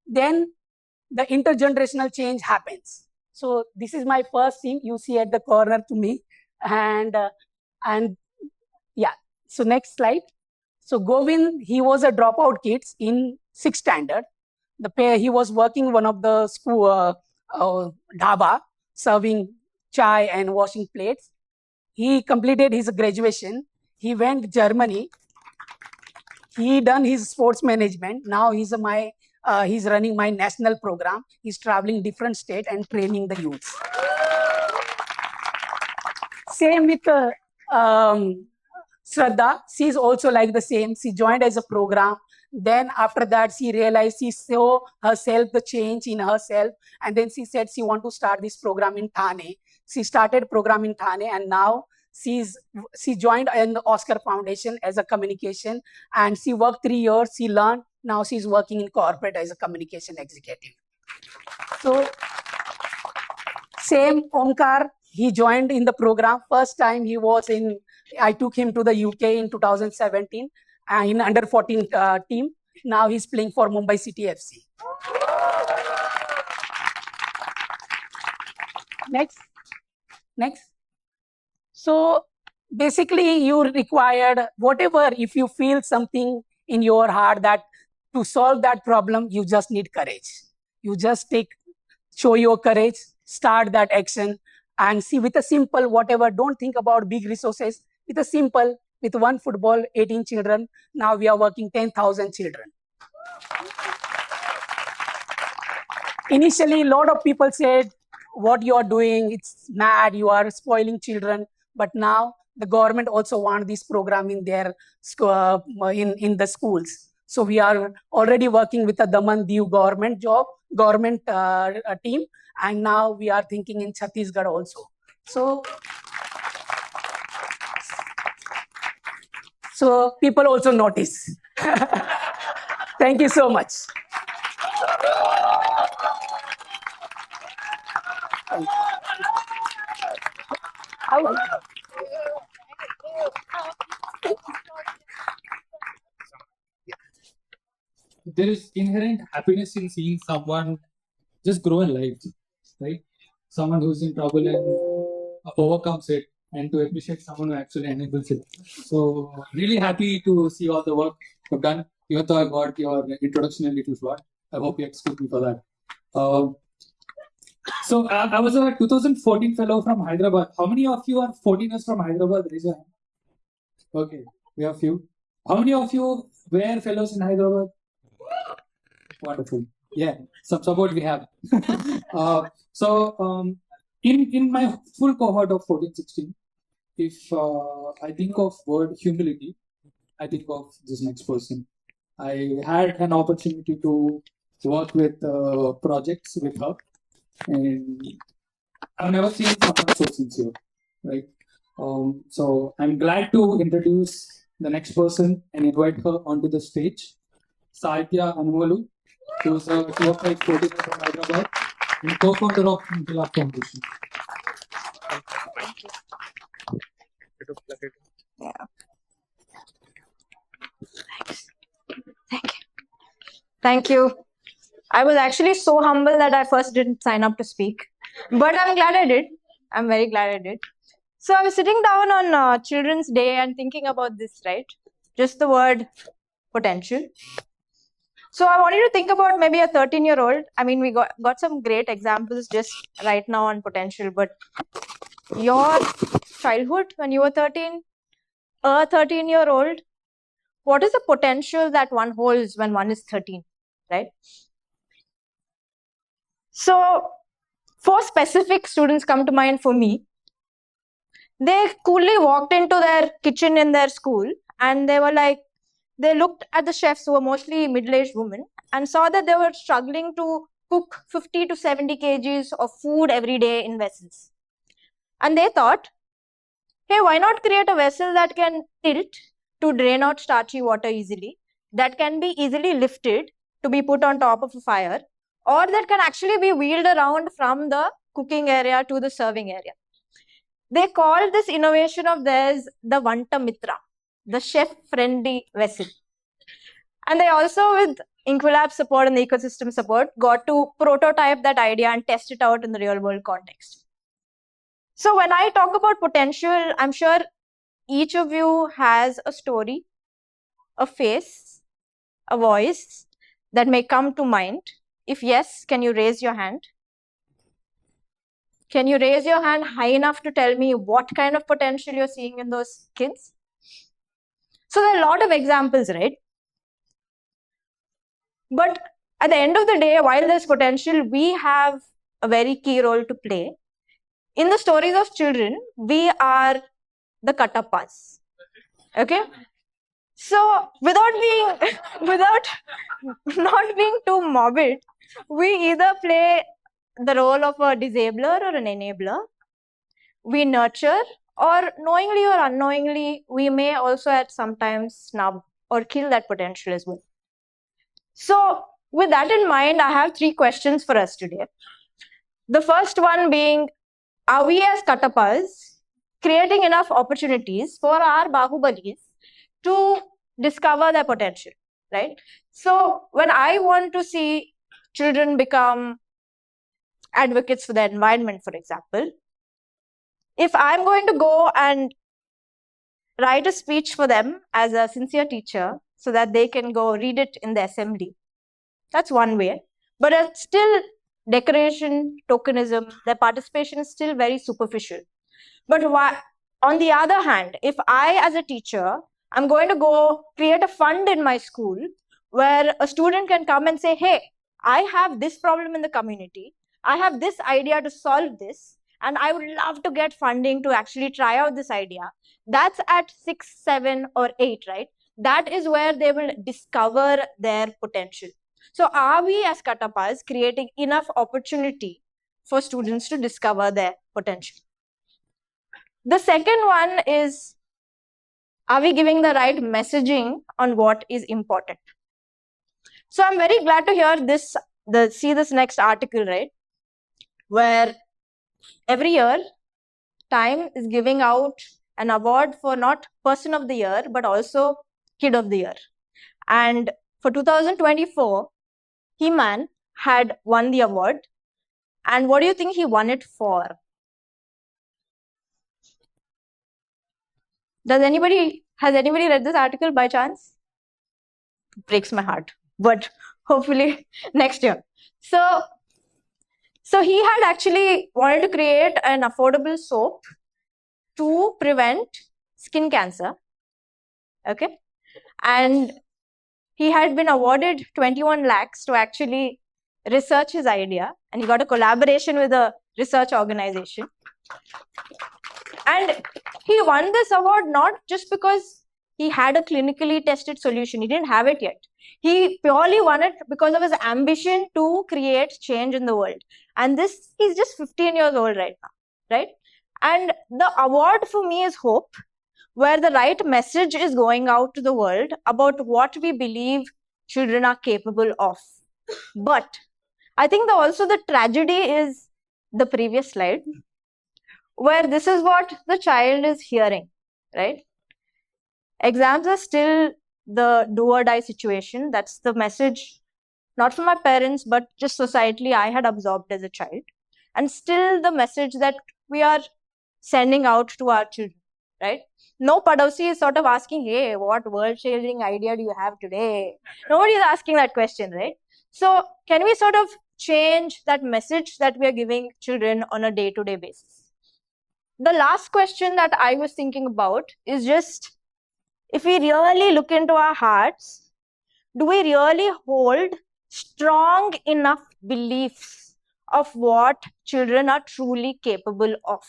then the intergenerational change happens. So this is my first scene you see at the corner to me. And yeah, so next slide. So Govind, he was a dropout kid in 6th standard. He was working one of the school dhaba, serving chai and washing plates. He completed his graduation. He went to Germany. He done his sports management. Now he's running my national program. He's traveling different state and training the youths. Same with Shraddha. She's also like the same. She joined as a program. Then after that, she realized she saw herself, the change in herself. And then she said she want to start this program in Thane. She started program in Thane, and now she joined in the Oscar Foundation as a communication, and she worked 3 years. She learned. Now she's working in corporate as a communication executive. So same Omkar, he joined in the program. First time I took him to the UK in 2017 in under 14 team. Now he's playing for Mumbai City FC. Next. So basically you required whatever, if you feel something in your heart that to solve that problem, you just need courage. You just show your courage, start that action, and see with a simple whatever, don't think about big resources. With a simple, with one football, 18 children, now we are working 10,000 children. Initially, a lot of people said, what you are doing, it's mad, you are spoiling children. But now the government also wants this program in their in the schools. So we are already working with the Daman Diu government team, and now we are thinking in Chhattisgarh also. So people also notice. Thank you so much. There is inherent happiness in seeing someone just grow in life, right? Someone who's in trouble and overcomes it, and to appreciate someone who actually enables it. So really happy to see all the work you've done. Even though I got your introduction a little flawed, I hope you excuse me for that. So I was a 2014 fellow from Hyderabad. How many of you are 14ers from Hyderabad? Raise your hand. Okay, we have few. How many of you were fellows in Hyderabad? Wonderful. Yeah, some support we have. In my full cohort of 14-16, if I think of word humility, I think of this next person. I had an opportunity to work with projects with her, and I've never seen someone so sincere, right? So I'm glad to introduce the next person and invite her onto the stage. Saitya Anumalu, who's a 205 coordinator from Hyderabad and co-founder of Intilab Foundation. Yeah. Thank you. I was actually so humble that I first didn't sign up to speak. But I'm glad I did. I'm very glad I did. So I was sitting down on Children's Day and thinking about this, right? Just the word potential. So I wanted to think about maybe a 13-year-old. I mean, we got some great examples just right now on potential, but your childhood when you were 13, a 13-year-old, what is the potential that one holds when one is 13, right? So 4 specific students come to mind for me. They coolly walked into their kitchen in their school and they were like, they looked at the chefs who were mostly middle-aged women and saw that they were struggling to cook 50 to 70 kgs of food every day in vessels. And they thought, hey, why not create a vessel that can tilt to drain out starchy water easily, that can be easily lifted to be put on top of a fire, or that can actually be wheeled around from the cooking area to the serving area. They called this innovation of theirs the Vanta Mitra, the chef-friendly vessel. And they also, with Inquilab support and the ecosystem support, got to prototype that idea and test it out in the real-world context. So when I talk about potential, I'm sure each of you has a story, a face, a voice that may come to mind. If yes, can you raise your hand? Can you raise your hand high enough to tell me what kind of potential you're seeing in those kids? So there are a lot of examples, right? But at the end of the day, while there's potential, we have a very key role to play. In the stories of children, we are the katappas. Okay? So without not being too morbid, we either play the role of a disabler or an enabler. We nurture, or knowingly or unknowingly, we may also at sometimes snub or kill that potential as well. So with that in mind, I have 3 questions for us today. The first one being, are we as Katappas creating enough opportunities for our Bahubalis to discover their potential, right? So when I want to see children become advocates for their environment, for example, if I'm going to go and write a speech for them as a sincere teacher so that they can go read it in the assembly, that's one way. But it's still decoration, tokenism, their participation is still very superficial. But on the other hand, if I, as a teacher, I'm going to go create a fund in my school where a student can come and say, hey, I have this problem in the community. I have this idea to solve this, and I would love to get funding to actually try out this idea. That's at 6, 7, or 8, right? That is where they will discover their potential. So are we as Katappas creating enough opportunity for students to discover their potential? The second one is, are we giving the right messaging on what is important? So I'm very glad to hear this, see this next article, right? Where every year, Time is giving out an award for not Person of the Year, but also Kid of the Year. And for 2024, He-Man had won the award. And what do you think he won it for? Has anybody read this article by chance? It breaks my heart, but hopefully next year. So he had actually wanted to create an affordable soap to prevent skin cancer. Okay. And he had been awarded 21 lakhs to actually research his idea, and he got a collaboration with a research organization. And he won this award not just because he had a clinically tested solution. He didn't have it yet. He purely won it because of his ambition to create change in the world. And he's just 15 years old right now, right? And the award for me is hope, where the right message is going out to the world about what we believe children are capable of. But I think also the tragedy is the previous slide, where this is what the child is hearing, right? Exams are still the do or die situation. That's the message, not from my parents, but just societally I had absorbed as a child. And still the message that we are sending out to our children, right? No Padausi is sort of asking, hey, what world-changing idea do you have today? Nobody is asking that question, right? So can we sort of change that message that we are giving children on a day-to-day basis? The last question that I was thinking about is just, if we really look into our hearts, do we really hold strong enough beliefs of what children are truly capable of?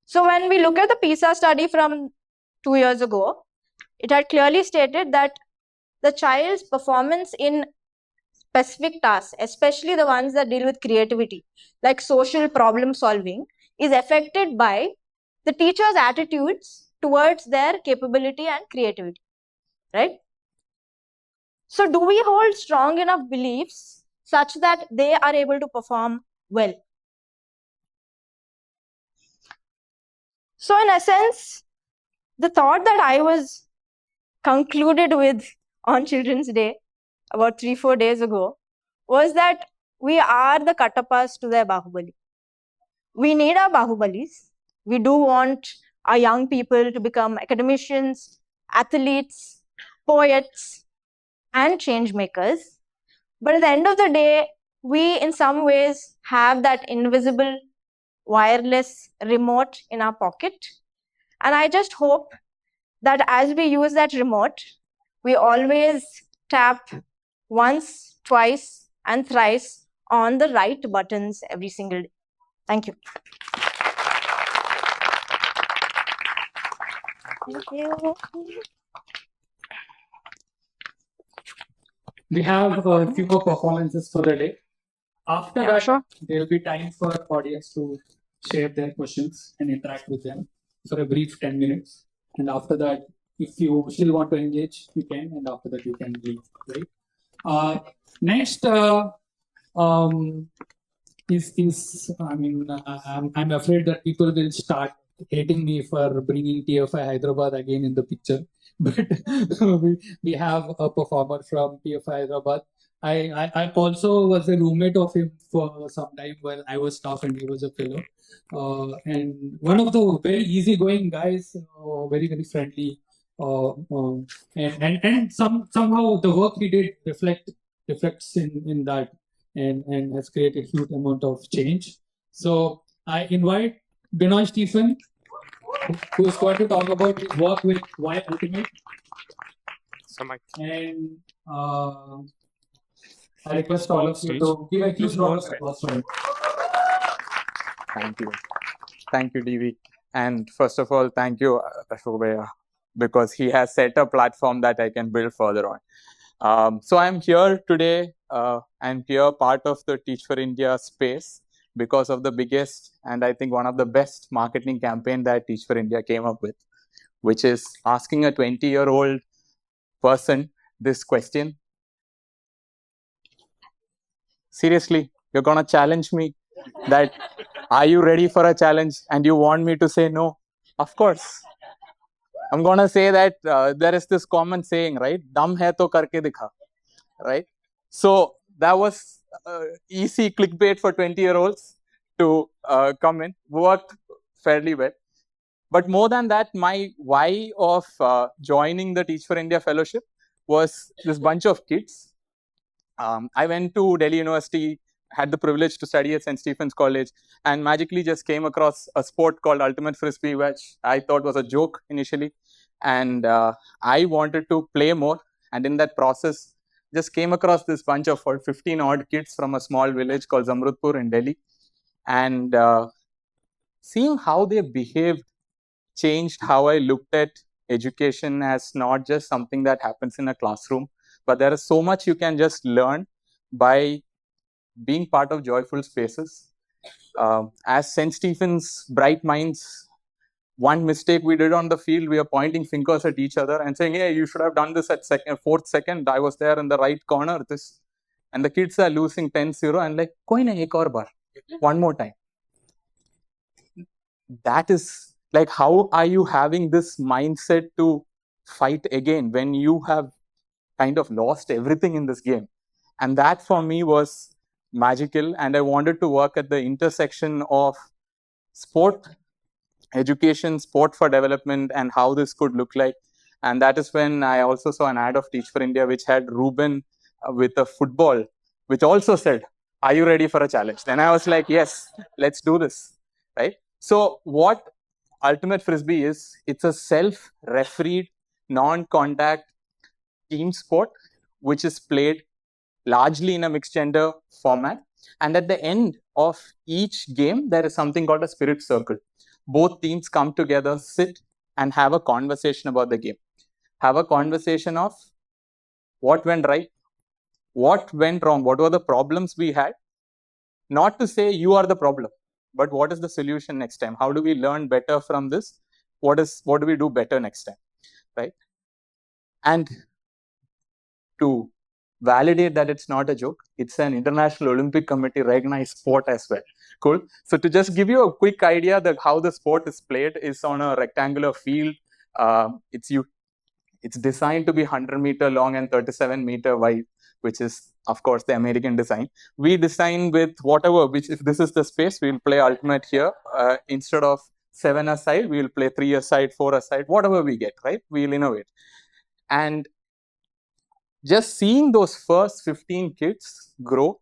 So when we look at the PISA study from 2 years ago, it had clearly stated that the child's performance in specific tasks, especially the ones that deal with creativity, like social problem solving, is affected by the teacher's attitudes towards their capability and creativity, right? So do we hold strong enough beliefs such that they are able to perform well? So in essence, the thought that I was concluded with on Children's Day about 3-4 days ago was that we are the Katappas to their Bahubali. We need our Bahubalis. We do want our young people to become academicians, athletes, poets, and change makers. But at the end of the day, we in some ways have that invisible wireless remote in our pocket. And I just hope that as we use that remote, we always tap once, twice, and thrice on the right buttons every single day. Thank you. Thank you. We have a few more performances for the day. After that, there will be time for audience to share their questions and interact with them for a brief 10 minutes. And after that, if you still want to engage, you can, and after that you can leave, right? Next I'm afraid that people will start hating me for bringing TFI Hyderabad again in the picture. But we have a performer from TFI Hyderabad. I also was a roommate of him for some time when I was staff and he was a fellow. And one of the very easygoing guys, very, very friendly. And somehow the work he did reflects in that and has created a huge amount of change. So I invite Benoit Stephen, who is going to talk about his work with Y Ultimate. And I request all of you to give a huge round of applause for him. Thank you. Thank you, DV. And first of all, thank you, Ashok, because he has set a platform that I can build further on. So I'm here today. I'm here part of the Teach for India space because of the biggest and I think one of the best marketing campaign that Teach for India came up with, which is asking a 20-year-old person this question. Seriously, you're going to challenge me that are you ready for a challenge and you want me to say no? Of course. I'm going to say that there is this common saying, right? Dum hai to karke dikha, right? So that was easy clickbait for 20-year-olds to come in, worked fairly well. But more than that, my why of joining the Teach for India Fellowship was this bunch of kids. I went to Delhi University, had the privilege to study at St. Stephen's College, and magically just came across a sport called Ultimate Frisbee, which I thought was a joke initially. And I wanted to play more. And in that process, just came across this bunch of 15 odd kids from a small village called Zamrudpur in Delhi. And seeing how they behaved changed how I looked at education as not just something that happens in a classroom, but there is so much you can just learn by being part of joyful spaces. As St. Stephen's bright minds, one mistake we did on the field, we are pointing fingers at each other and saying, hey, you should have done this at fourth second. I was there in the right corner. And the kids are losing 10-0 and like, koi nahi, ek aur bar. One more time. That is like, how are you having this mindset to fight again when you have kind of lost everything in this game? And that for me was magical. And I wanted to work at the intersection of sport, education, sport for development, and how this could look like. And that is when I also saw an ad of Teach for India, which had Ruben with a football, which also said, are you ready for a challenge? Then I was like, yes, let's do this, right? So what Ultimate Frisbee is, it's a self-refereed, non-contact team sport, which is played largely in a mixed gender format. And at the end of each game, there is something called a spirit circle. Both teams come together, sit, and have a conversation about the game. Have a conversation of what went right, what went wrong, what were the problems we had. Not to say you are the problem, but what is the solution next time? How do we learn better from this? What do we do better next time, right? And to validate that it's not a joke, it's an International Olympic Committee recognized sport as well. Cool. So to just give you a quick idea that how the sport is played is on a rectangular field. It's designed to be 100-meter long and 37-meter wide, which is, of course, the American design. We design with whatever, which if this is the space, we'll play ultimate here. Instead of 7 aside, we'll play 3 aside, 4 aside, whatever we get, right? We'll innovate. And just seeing those first 15 kids grow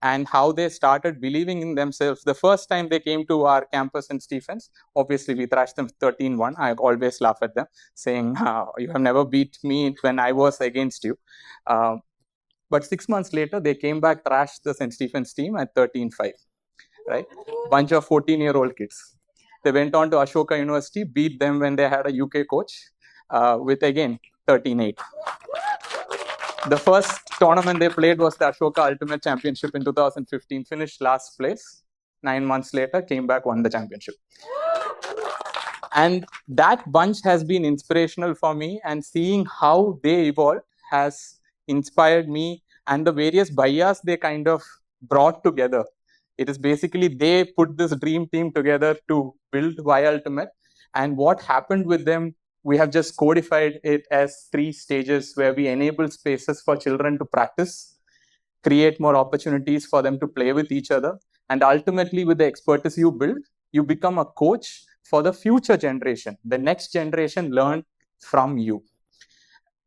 and how they started believing in themselves. The first time they came to our campus in Stephens, obviously we thrashed them 13-1. I always laugh at them, saying, you have never beat me when I was against you. But 6 months later, they came back, thrashed the St. Stephens team at 13-5, right? Bunch of 14-year-old kids. They went on to Ashoka University, beat them when they had a UK coach with, again, 13-8. The first tournament they played was the Ashoka Ultimate Championship in 2015, finished last place. 9 months later, came back, won the championship. And that bunch has been inspirational for me, and seeing how they evolved has inspired me, and the various bhaias they kind of brought together. It is basically they put this dream team together to build Y Ultimate, and what happened with them, we have just codified it as 3 stages where we enable spaces for children to practice, create more opportunities for them to play with each other, and ultimately with the expertise you build, you become a coach for the future generation. The next generation learn from you.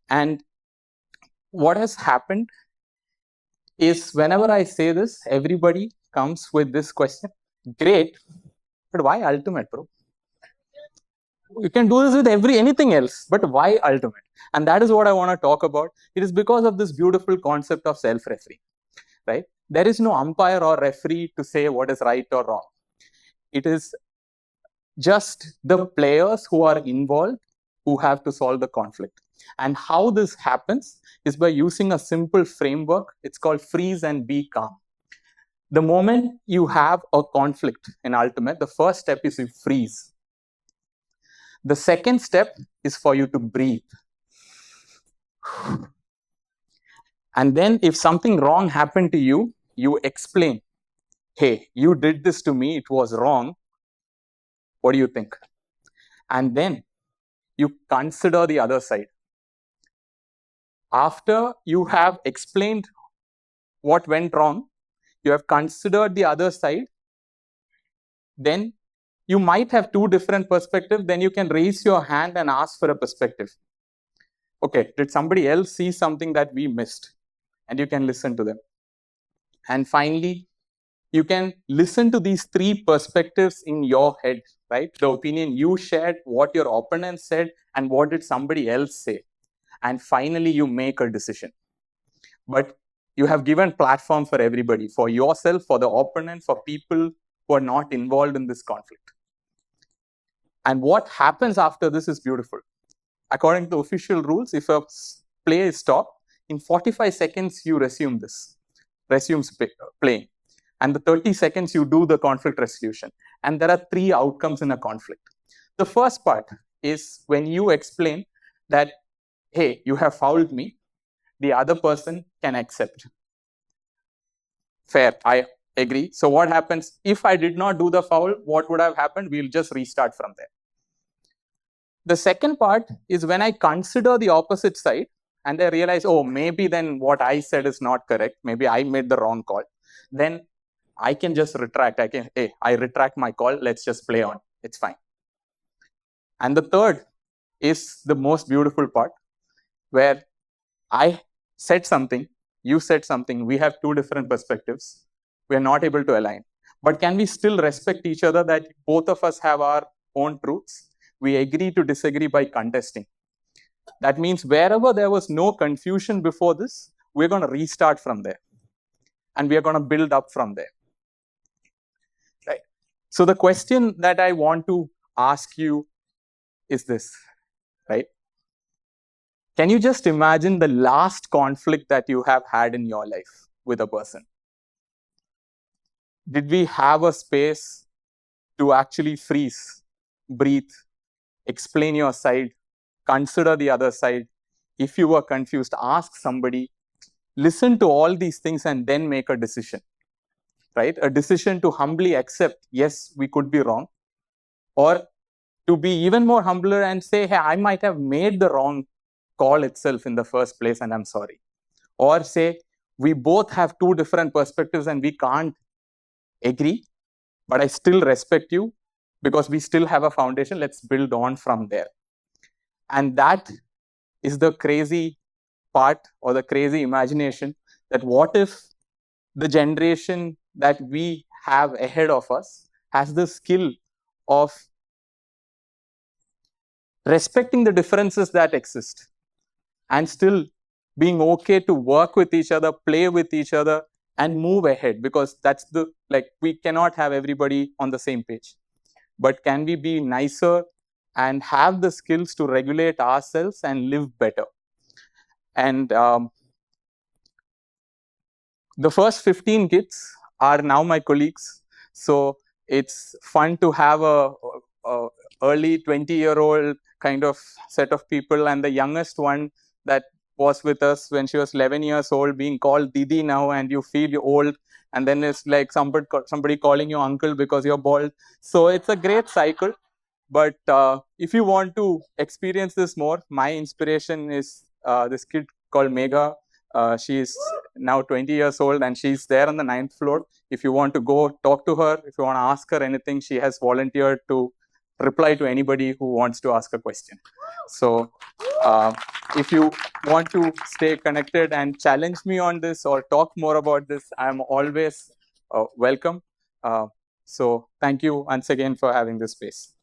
And what has happened is whenever I say this, everybody comes with this question. Great, but why ultimate, bro? You can do this with anything else, but why ultimate? And that is what I want to talk about. It is because of this beautiful concept of self-referee, right? There is no umpire or referee to say what is right or wrong. It is just the players who are involved who have to solve the conflict. And how this happens is by using a simple framework. It's called freeze and be calm. The moment you have a conflict in ultimate, the first step is you freeze. The second step is for you to breathe. And then if something wrong happened to you, you explain, hey, you did this to me, it was wrong. What do you think? And then you consider the other side. After you have explained what went wrong, you have considered the other side, then you might have 2 different perspectives, then you can raise your hand and ask for a perspective. Okay, did somebody else see something that we missed? And you can listen to them. And finally, you can listen to these 3 perspectives in your head, right? The opinion you shared, what your opponent said, and what did somebody else say. And finally, you make a decision. But you have given platform for everybody, for yourself, for the opponent, for people who are not involved in this conflict. And what happens after this is beautiful. According to official rules, if a play is stopped, in 45 seconds, you resumes playing. And the 30 seconds, you do the conflict resolution. And there are 3 outcomes in a conflict. The first part is when you explain that, hey, you have fouled me, the other person can accept. Fair, I agree. So what happens if I did not do the foul? What would have happened? We'll just restart from there. The second part is when I consider the opposite side and I realize, oh, maybe then what I said is not correct. Maybe I made the wrong call. Then I can just retract. I retract my call. Let's just play on. It's fine. And the third is the most beautiful part, where I said something, you said something, we have 2 different perspectives. We are not able to align. But can we still respect each other that both of us have our own truths. We agree to disagree by contesting. That means wherever there was no confusion before this, we're going to restart from there. And we are going to build up from there. Right. So the question that I want to ask you is this, right? Can you just imagine the last conflict that you have had in your life with a person? Did we have a space to actually freeze, breathe, explain your side, consider the other side? If you were confused, ask somebody, listen to all these things and then make a decision, right? A decision to humbly accept, yes, we could be wrong, or to be even more humbler and say, hey, I might have made the wrong call itself in the first place and I'm sorry. Or say, we both have two different perspectives and we can't agree, but I still respect you because we still have a foundation. Let's build on from there. And that is the crazy part or the crazy imagination, that what if the generation that we have ahead of us has the skill of respecting the differences that exist and still being okay to work with each other, play with each other, and move ahead, because that's the, like, we cannot have everybody on the same page. But can we be nicer and have the skills to regulate ourselves and live better? And the first 15 kids are now my colleagues. So it's fun to have a early 20-year-old kind of set of people, and the youngest one that was with us when she was 11 years old being called Didi now, and you feel you're old, and then it's like somebody calling you uncle because you're bald. So it's a great cycle. But if you want to experience this more, my inspiration is this kid called Megha. She's now 20 years old and she's there on the 9th floor. If you want to go talk to her, if you want to ask her anything, she has volunteered to reply to anybody who wants to ask a question. So if you want to stay connected and challenge me on this or talk more about this, I'm always welcome. So thank you once again for having this space.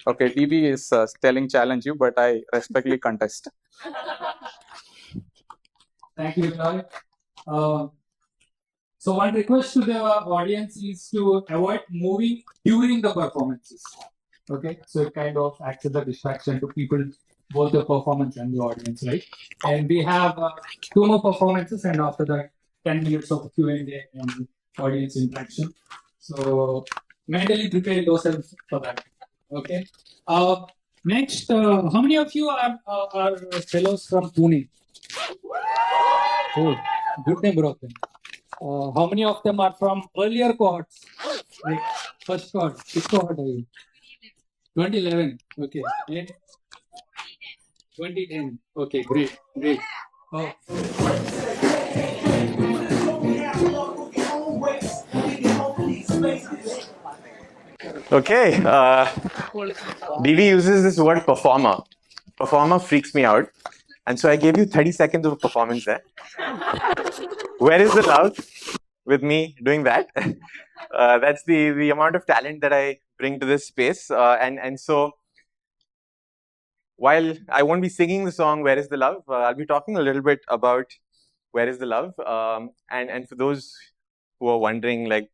Okay, DB is telling challenge you, but I respectfully contest. Thank you, Joy. So one request to the audience is to avoid moving during the performances. Okay, so it kind of acts as a distraction to people, both the performance and the audience, right? And we have 2 more performances, and after that, 10 minutes of Q&A and audience interaction. So mentally prepare yourselves for that. Okay. Next, how many of you are fellows from Pune? Oh, good number of them. How many of them are from earlier cohorts? Like first cohort. Which cohort are you? 2011. Okay. And 2010. Okay, great, great. Oh. Okay. DV uses this word performer. Performer freaks me out. And so I gave you 30 seconds of performance there. Where is the love with me doing that? That's the amount of talent that I bring to this space. And so while I won't be singing the song Where is the Love, I'll be talking a little bit about Where is the Love. And for those who are wondering, like,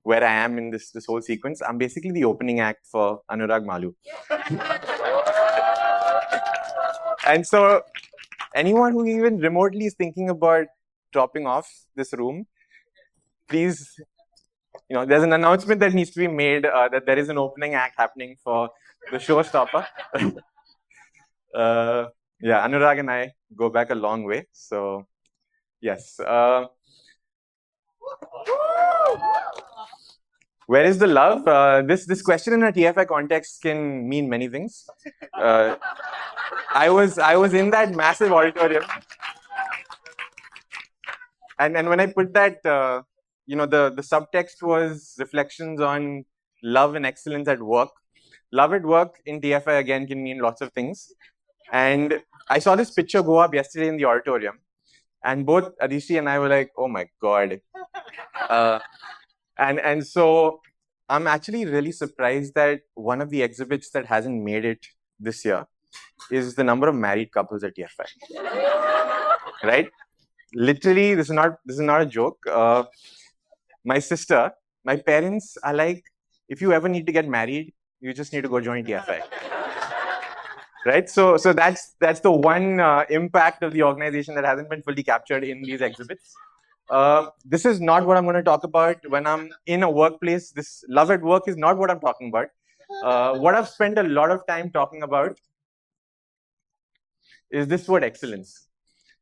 where I am in this whole sequence, I'm basically the opening act for Anurag Malu. And so anyone who even remotely is thinking about dropping off this room, please, there's an announcement that needs to be made that there is an opening act happening for the showstopper. Yeah, Anurag and I go back a long way. So, yes. Where is the love? This question in a TFI context can mean many things. I was in that massive auditorium, and when I put that, the subtext was reflections on love and excellence at work. Love at work in TFI again can mean lots of things. And I saw this picture go up yesterday in the auditorium, and both Adhishi and I were like, "Oh my God!" And so I'm actually really surprised that one of the exhibits that hasn't made it this year is the number of married couples at TFI. Right? Literally, this is not a joke. My sister, my parents are like, if you ever need to get married, you just need to go join TFI. Right? So that's the one impact of the organization that hasn't been fully captured in these exhibits. This is not what I'm going to talk about when I'm in a workplace. This love at work is not what I'm talking about. What I've spent a lot of time talking about is this word excellence,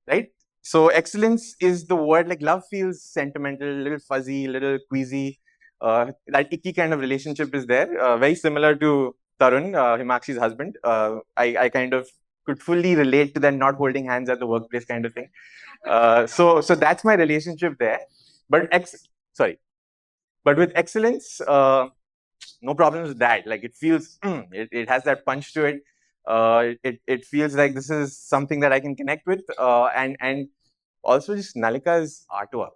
right? So excellence is the word, like love feels sentimental, a little fuzzy, a little queasy. That icky kind of relationship is there, very similar to Tarun, Himakshi's husband. I kind of could fully relate to that not holding hands at the workplace kind of thing. So that's my relationship there. But with excellence, no problems with that. Like it feels, it has that punch to it. It feels like this is something that I can connect with, and also just Nalika's artwork,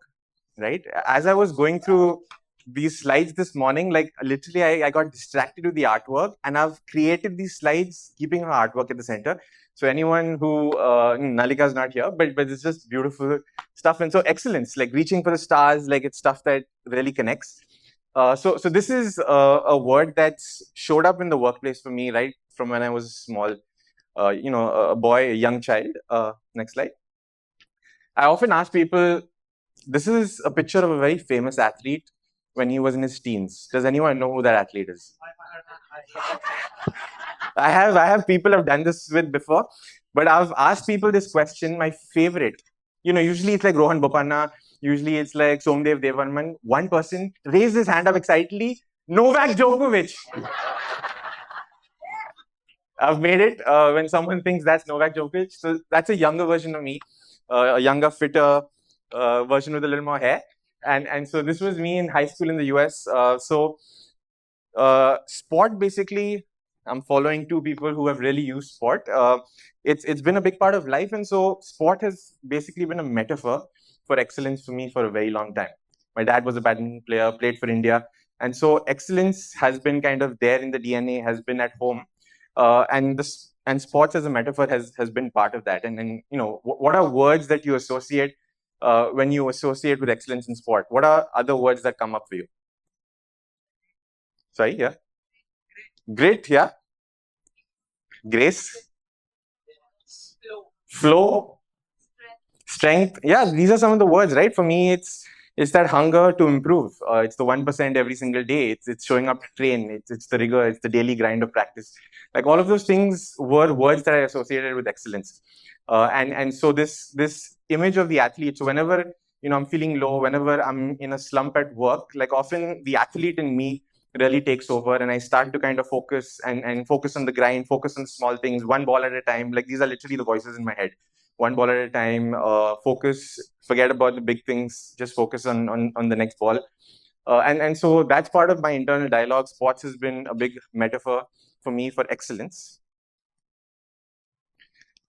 right? As I was going through these slides this morning, like literally I got distracted with the artwork, and I've created these slides keeping her artwork at the center. So anyone who Nalika's not here, but it's just beautiful stuff. And so excellence, like reaching for the stars, like it's stuff that really connects. So this is a word that's showed up in the workplace for me, right, from when I was small, a boy, a young child. Next slide. I often ask people, this is a picture of a very famous athlete when he was in his teens. Does anyone know who that athlete is? I have people I've done this with before, but I've asked people this question. My favorite, usually it's like Rohan Bopanna, usually it's like Somdev Devarman. One person raised his hand up excitedly, Novak Djokovic. I've made it when someone thinks that's Novak Djokovic. So that's a younger version of me, a younger, fitter version with a little more hair. And so this was me in high school in the US. Sport, basically, I'm following two people who have really used sport. It's been a big part of life. And so sport has basically been a metaphor for excellence for me for a very long time. My dad was a badminton player, played for India. And so excellence has been kind of there in the DNA, has been at home. And sports as a metaphor has been part of that. And what are words that you associate when you associate with excellence in sport? What are other words that come up for you? Sorry, yeah. Grit, yeah. Grace. Flow. Strength. Yeah, these are some of the words, right? For me, it's that hunger to improve. It's the 1% every single day. It's showing up to train. It's the rigor. It's the daily grind of practice. Like all of those things were words that I associated with excellence. And so this image of the athlete. So whenever I'm feeling low, whenever I'm in a slump at work, like often the athlete in me really takes over, and I start to kind of focus and focus on the grind, focus on small things, one ball at a time. Like these are literally the voices in my head. One ball at a time, focus, forget about the big things, just focus on the next ball. And so that's part of my internal dialogue. Sports has been a big metaphor for me for excellence.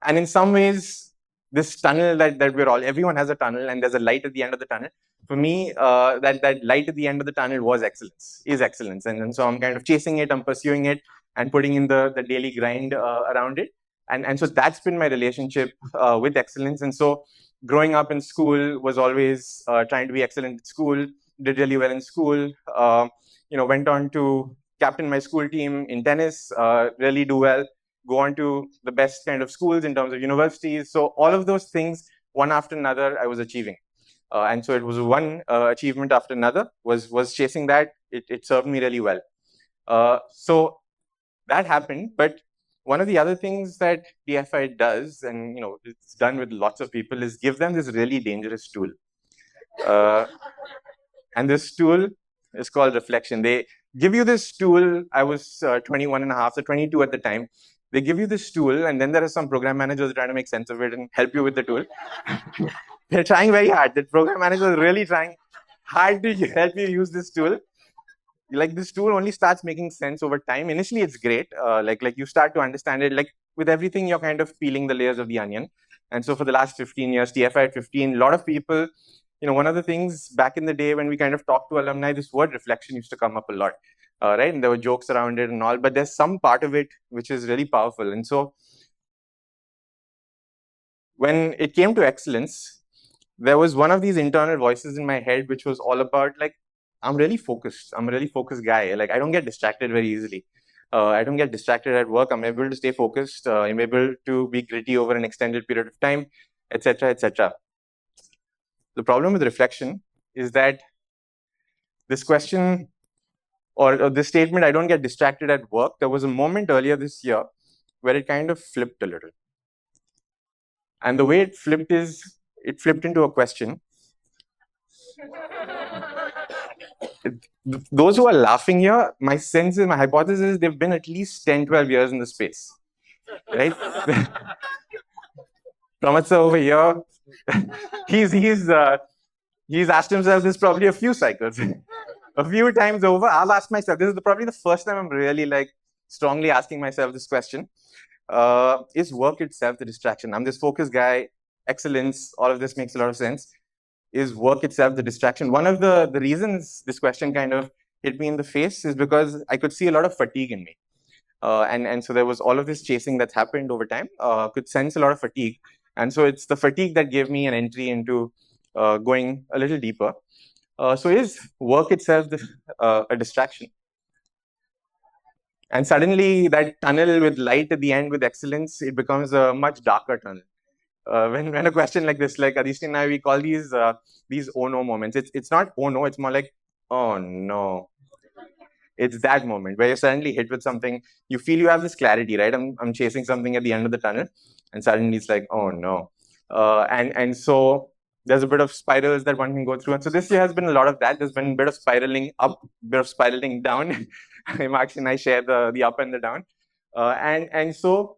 And in some ways, this tunnel that everyone has a tunnel, and there's a light at the end of the tunnel. For me, that light at the end of the tunnel is excellence. And so I'm kind of chasing it, I'm pursuing it, and putting in the daily grind around it. And so that's been my relationship with excellence. And so growing up in school was always trying to be excellent at school, did really well in school, went on to captain my school team in tennis, really do well, go on to the best kind of schools in terms of universities. So all of those things, one after another, I was achieving. And so it was one achievement after another, was chasing that. It served me really well. So that happened. But one of the other things that DFI does, and it's done with lots of people, is give them this really dangerous tool. And this tool is called reflection. They give you this tool. I was 21 and a half, so 22 at the time. They give you this tool, and then there are some program managers trying to make sense of it and help you with the tool. They're trying very hard. The program manager is really trying hard to help you use this tool. Like this tool only starts making sense over time. Initially, it's great. Like you start to understand it. Like with everything, you're kind of peeling the layers of the onion. And so for the last 15 years, TFI at 15, a lot of people one of the things back in the day when we kind of talked to alumni, this word reflection used to come up a lot, right? And there were jokes around it and all, but there's some part of it which is really powerful. And so when it came to excellence, there was one of these internal voices in my head which was all about like, I'm a really focused guy. Like, I don't get distracted very easily. I don't get distracted at work. I'm able to stay focused. I'm able to be gritty over an extended period of time, etc., etc. The problem with reflection is that this question or this statement, I don't get distracted at work, there was a moment earlier this year where it kind of flipped a little. And the way it flipped is, it flipped into a question. Those who are laughing here, my sense is, my hypothesis is they've been at least 10, 12 years in the space, right? Pramod sir over here, he's asked himself this probably a few cycles, a few times over. I'll ask myself, this is probably the first time I'm really like strongly asking myself this question. Is work itself the distraction? I'm this focused guy, excellence, all of this makes a lot of sense. Is work itself the distraction? One of the reasons this question kind of hit me in the face is because I could see a lot of fatigue in me. And so there was all of this chasing that's happened over time. Could sense a lot of fatigue. And so it's the fatigue that gave me an entry into going a little deeper. So is work itself a distraction? And suddenly that tunnel with light at the end with excellence, it becomes a much darker tunnel. When a question like this, like Adishti and I, we call these oh no moments. It's not oh no, it's more like oh no. It's that moment where you're suddenly hit with something. You feel you have this clarity, right? I'm chasing something at the end of the tunnel, and suddenly it's like oh no. And so there's a bit of spirals that one can go through. And so this year has been a lot of that. There's been a bit of spiraling up, a bit of spiraling down. Himakshi and I share the up and the down. And so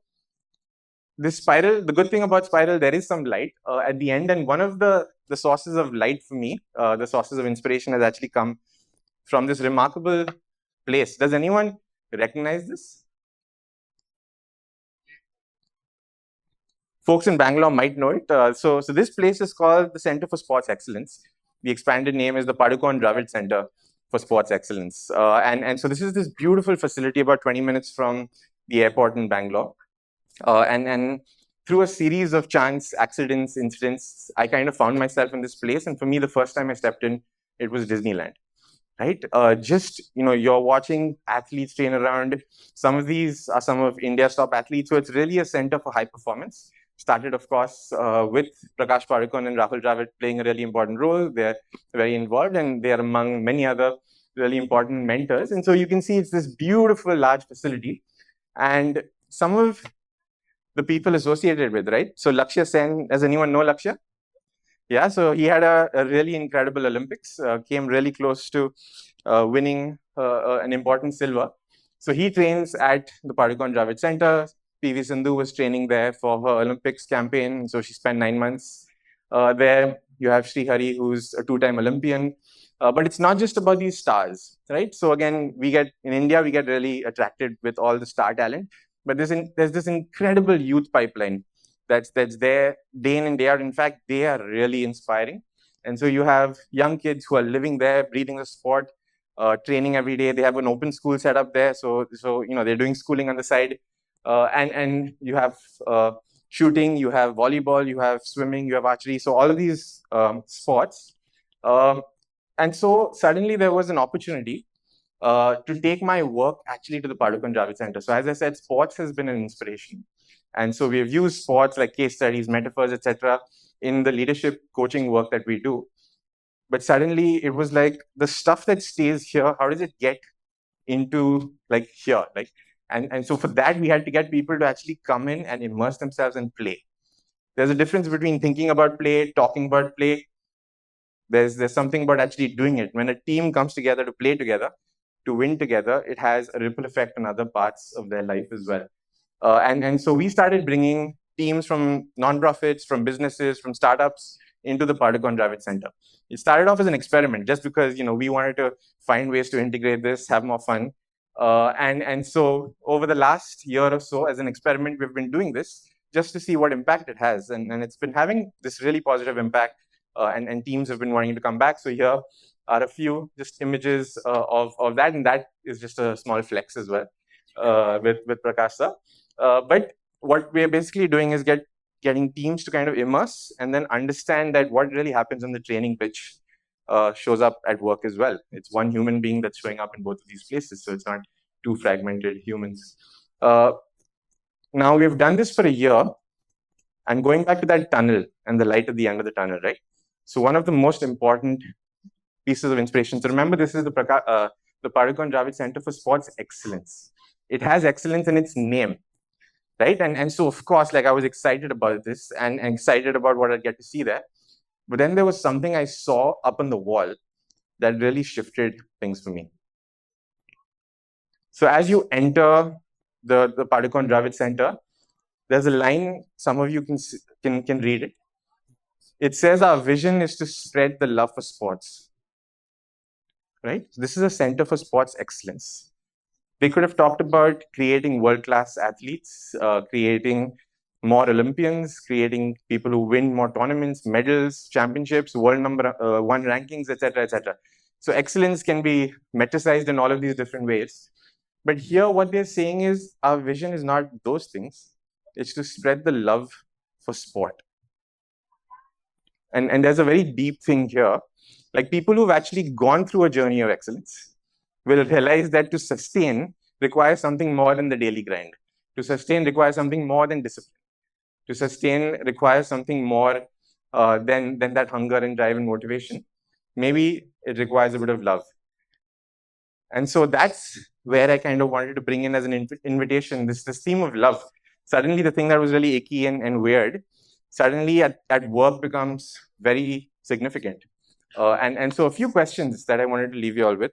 this spiral, the good thing about spiral, there is some light at the end. And one of the sources of light for me, the sources of inspiration has actually come from this remarkable place. Does anyone recognize this? Folks in Bangalore might know it. So this place is called the Center for Sports Excellence. The expanded name is the Padukone Dravid Center for Sports Excellence. And so this is this beautiful facility about 20 minutes from the airport in Bangalore. And through a series of chance, accidents, incidents, I kind of found myself in this place. And for me, the first time I stepped in, it was Disneyland, right? You're watching athletes train around. Some of these are some of India's top athletes. So it's really a center for high performance. Started, of course, with Prakash Padukone and Rahul Dravid playing a really important role. They're very involved, and they're among many other really important mentors. And so you can see it's this beautiful, large facility. And some of the people associated with, right? So Lakshya Sen, does anyone know Lakshya? Yeah, so he had a really incredible Olympics, came really close to winning an important silver. So he trains at the Padukone Dravid Center. PV Sindhu was training there for her Olympics campaign. So she spent 9 months there. You have Sri Hari, who's a 2-time Olympian. But it's not just about these stars, right? So again, in India, we get really attracted with all the star talent. But there's this incredible youth pipeline that's there day in and day out. In fact, they are really inspiring. And so you have young kids who are living there, breathing the sport, training every day. They have an open school set up there. So they're doing schooling on the side. And you have shooting, you have volleyball, you have swimming, you have archery. So all of these sports. And so suddenly there was an opportunity to take my work actually to the Padukone Dravid Center. So as I said, sports has been an inspiration. And so we have used sports like case studies, metaphors, etc., in the leadership coaching work that we do. But suddenly it was like the stuff that stays here, how does it get into like here? And so for that, we had to get people to actually come in and immerse themselves and play. There's a difference between thinking about play, talking about play. There's something about actually doing it. When a team comes together to play together, to win together, it has a ripple effect on other parts of their life as well. And so we started bringing teams from nonprofits, from businesses, from startups into the Padukone Dravid Center. It started off as an experiment just because we wanted to find ways to integrate this, have more fun. And so over the last year or so, as an experiment, we've been doing this just to see what impact it has. And it's been having this really positive impact. and teams have been wanting to come back. So here are a few just images of that, and that is just a small flex as well with Prakash sir. But what we're basically doing is getting teams to kind of immerse and then understand that what really happens on the training pitch shows up at work as well. It's one human being that's showing up in both of these places, so it's not two fragmented humans. Now we've done this for a year, and going back to that tunnel and the light at the end of the tunnel, right? So one of the most important pieces of inspiration. So remember, this is the Padukone Dravid Center for Sports Excellence. It has excellence in its name, right? And so of course, like I was excited about this and excited about what I'd get to see there. But then there was something I saw up on the wall that really shifted things for me. So as you enter the Padukone Dravid Center, there's a line, some of you can read it. It says our vision is to spread the love for sports, right? This is a center for sports excellence. They could have talked about creating world-class athletes, creating more Olympians, creating people who win more tournaments, medals, championships, world number one rankings, etc., etc. So excellence can be metasized in all of these different ways. But here what they're saying is our vision is not those things. It's to spread the love for sport. And there's a very deep thing here. Like people who've actually gone through a journey of excellence will realize that to sustain requires something more than the daily grind. To sustain requires something more than discipline. To sustain requires something more than that hunger and drive and motivation. Maybe it requires a bit of love. And so that's where I kind of wanted to bring in as an invitation, this theme of love. Suddenly the thing that was really icky and weird, suddenly at work becomes very significant. And so a few questions that I wanted to leave you all with.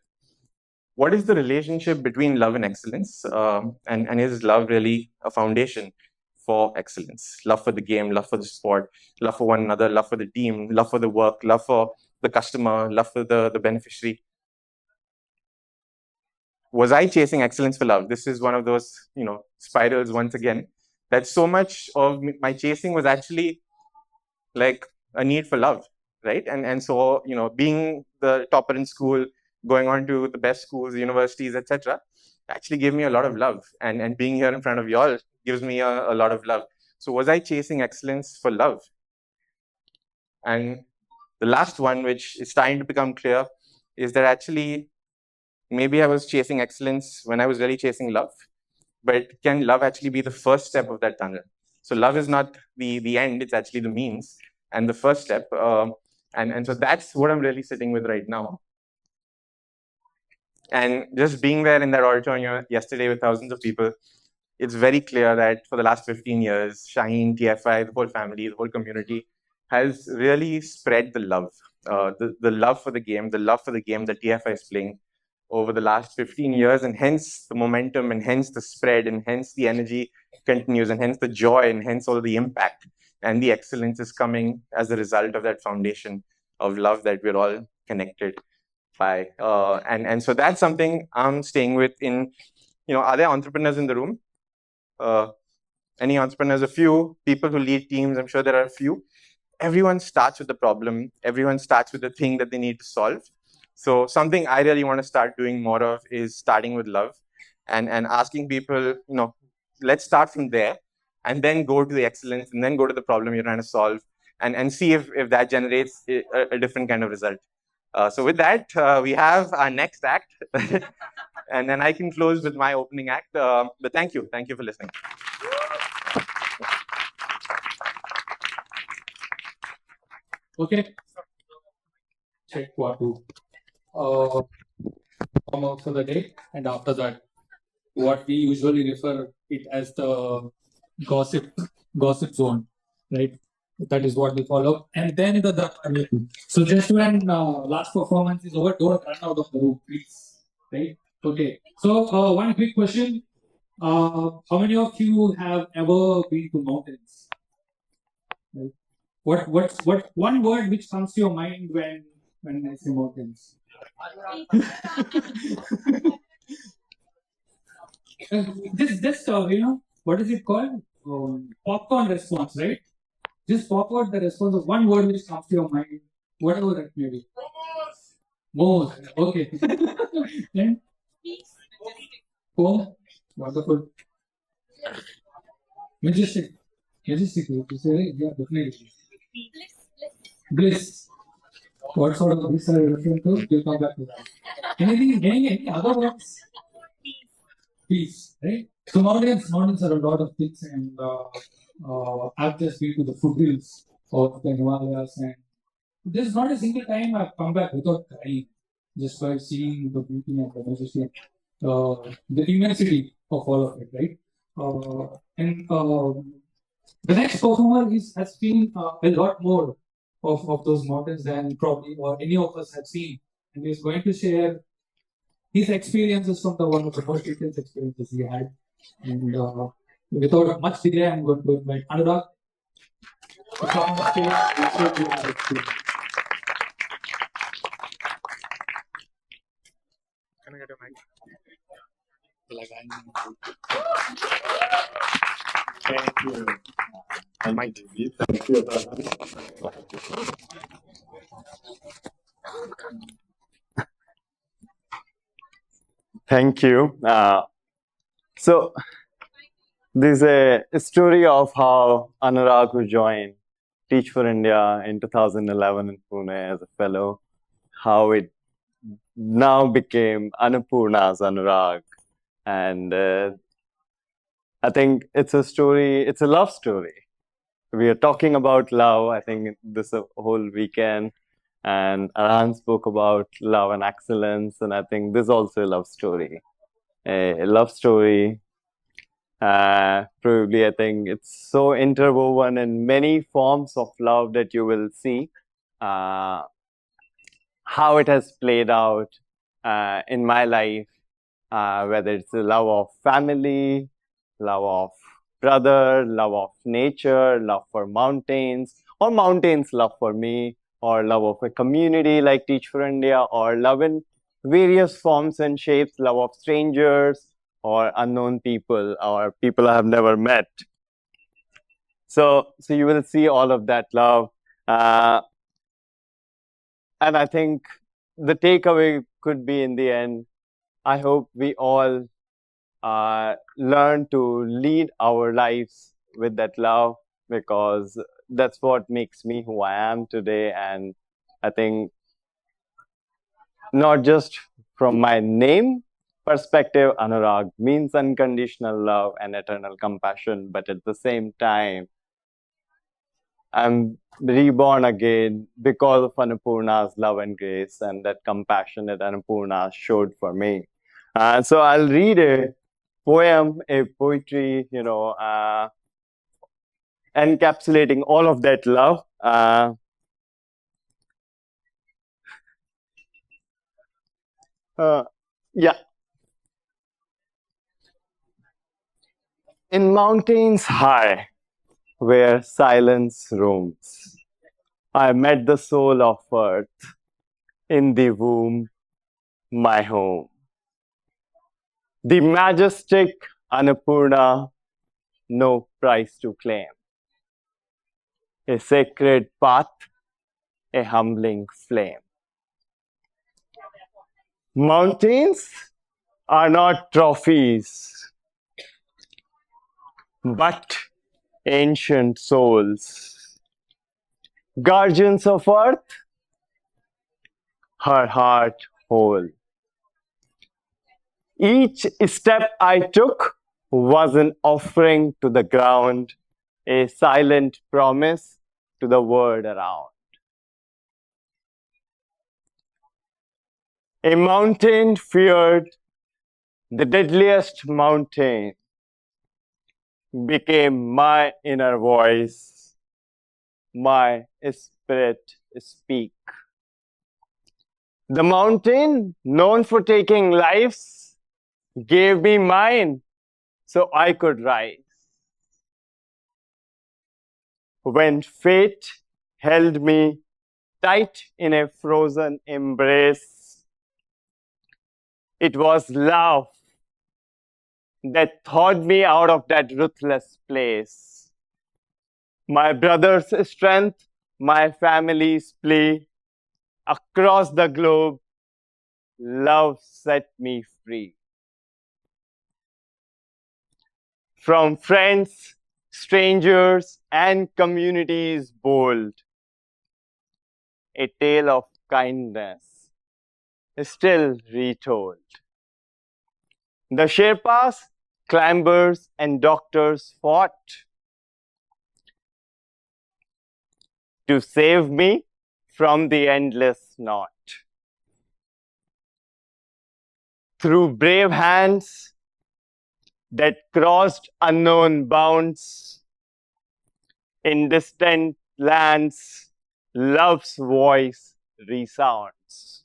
What is the relationship between love and excellence? And is love really a foundation for excellence? Love for the game, love for the sport, love for one another, love for the team, love for the work, love for the customer, love for the beneficiary. Was I chasing excellence for love? This is one of those, spirals once again, that so much of my chasing was actually like a need for love, right? And so, being the topper in school, going on to the best schools, universities, etc., actually gave me a lot of love. And being here in front of y'all gives me a lot of love. So was I chasing excellence for love? And the last one, which is starting to become clear, is that actually maybe I was chasing excellence when I was really chasing love. But can love actually be the first step of that tunnel? So love is not the end, it's actually the means and the first step. And so that's what I'm really sitting with right now. And just being there in that auditorium yesterday with thousands of people, it's very clear that for the last 15 years, Shaheen, TFI, the whole family, the whole community has really spread the love, the love for the game that TFI is playing over the last 15 years, and hence the momentum, and hence the spread, and hence the energy continues, and hence the joy, and hence all the impact and the excellence is coming as a result of that foundation of love that we're all connected by. And so that's something I'm staying with in, are there entrepreneurs in the room? Any entrepreneurs? A few people who lead teams, I'm sure there are a few. Everyone starts with the problem. Everyone starts with the thing that they need to solve. So something I really want to start doing more of is starting with love and asking people, let's start from there and then go to the excellence and then go to the problem you're trying to solve and see if that generates a different kind of result. So with that, we have our next act and then I can close with my opening act. But thank you for listening. Okay. Check what to come out for the day, and after that, what we usually refer it as the gossip zone, right? That is what we follow, and then so just when last performance is over, don't run out of the room, please, right? Okay. So one quick question: how many of you have ever been to mountains? Right? What's one word which comes to your mind when I say mountains? Just what is it called? Popcorn response, right? Just pop out the response of one word which comes to your mind whatever it may be. More. Okay. Then home. Wonderful. Majestic. Majestic. You say, yeah, definitely. Bliss. What sort of bliss are you referring to? We'll come back to that. Any other ones? Peace, right? So mountains are a lot of things, and I've just been to the foothills of the Himalayas, and there's not a single time I've come back without crying, just by seeing the beauty and the majesty, the immensity of all of it, right? And the next performer has been a lot more of those mountains than probably or any of us have seen, and he's going to share his experiences from one of the most intense experiences he had. And without much delay, I'm going to invite Anurag to come on the stage and share his experience. Can I get a mic? Thank you. Mic. Thank you. Thank you. So, this is a story of how Anurag, who joined Teach for India in 2011 in Pune as a fellow, how it now became Annapurna's Anurag. And I think it's a story, it's a love story. We are talking about love, I think, this whole weekend. And Arhan spoke about love and excellence. And I think this is also a love story. A love story. Probably, I think it's so interwoven in many forms of love that you will see how it has played out in my life, whether it's the love of family, love of brother, love of nature, love for mountains, or mountains love for me, or love of a community like Teach for India, or love in various forms and shapes, love of strangers, or unknown people, or people I have never met. So you will see all of that love. And I think the takeaway could be, in the end, I hope we all learn to lead our lives with that love, because that's what makes me who I am today. And I think not just from my name perspective, Anurag means unconditional love and eternal compassion, but at the same time, I'm reborn again because of Annapurna's love and grace and that compassion that Annapurna showed for me. So I'll read a poem, a poetry, encapsulating all of that love. Yeah. In mountains high, where silence roams, I met the soul of earth, in the womb, my home. The majestic Annapurna, no price to claim. A sacred path, a humbling flame. Mountains are not trophies, but ancient souls. Guardians of earth, her heart whole. Each step I took was an offering to the ground, a silent promise to the world around. A mountain feared, the deadliest mountain, became my inner voice, my spirit speak. The mountain, known for taking lives, gave me mine so I could rise. When fate held me tight in a frozen embrace, it was love that thawed me out of that ruthless place. My brother's strength, my family's plea, across the globe, love set me free. From friends, strangers, and communities bold, a tale of kindness is still retold. The Sherpas, climbers, and doctors fought to save me from the endless knot. Through brave hands that crossed unknown bounds, in distant lands, love's voice resounds.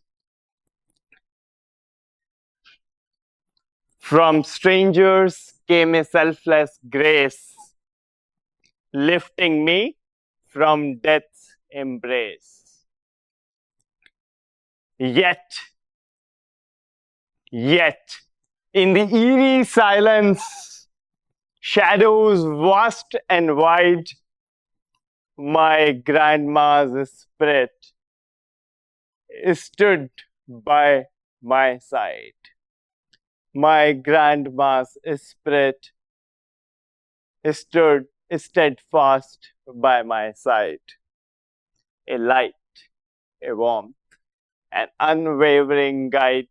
From strangers came a selfless grace, lifting me from death's embrace. Yet, in the eerie silence, shadows vast and wide, my grandma's spirit stood by my side. My grandma's spirit stood steadfast by my side. A light, a warmth, an unwavering guide.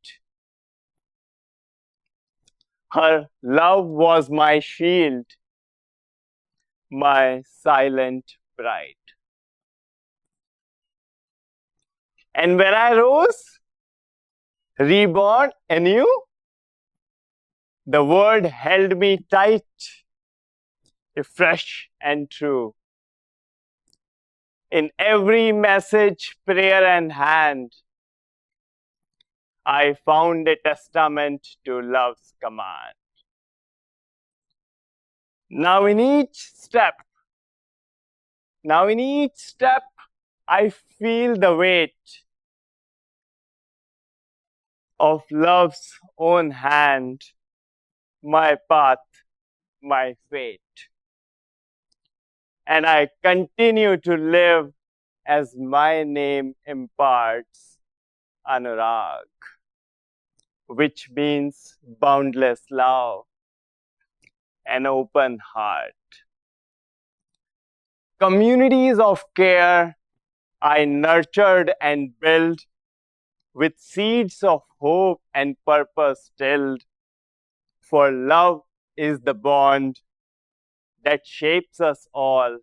Her love was my shield, my silent pride. And when I rose, reborn anew, the word held me tight, fresh and true. In every message, prayer, and hand, I found a testament to love's command. Now in each step, I feel the weight of love's own hand, my path, my fate. And I continue to live as my name imparts, Anurag, which means boundless love, an open heart. Communities of care I nurtured and built with seeds of hope and purpose tilled. For love is the bond that shapes us all,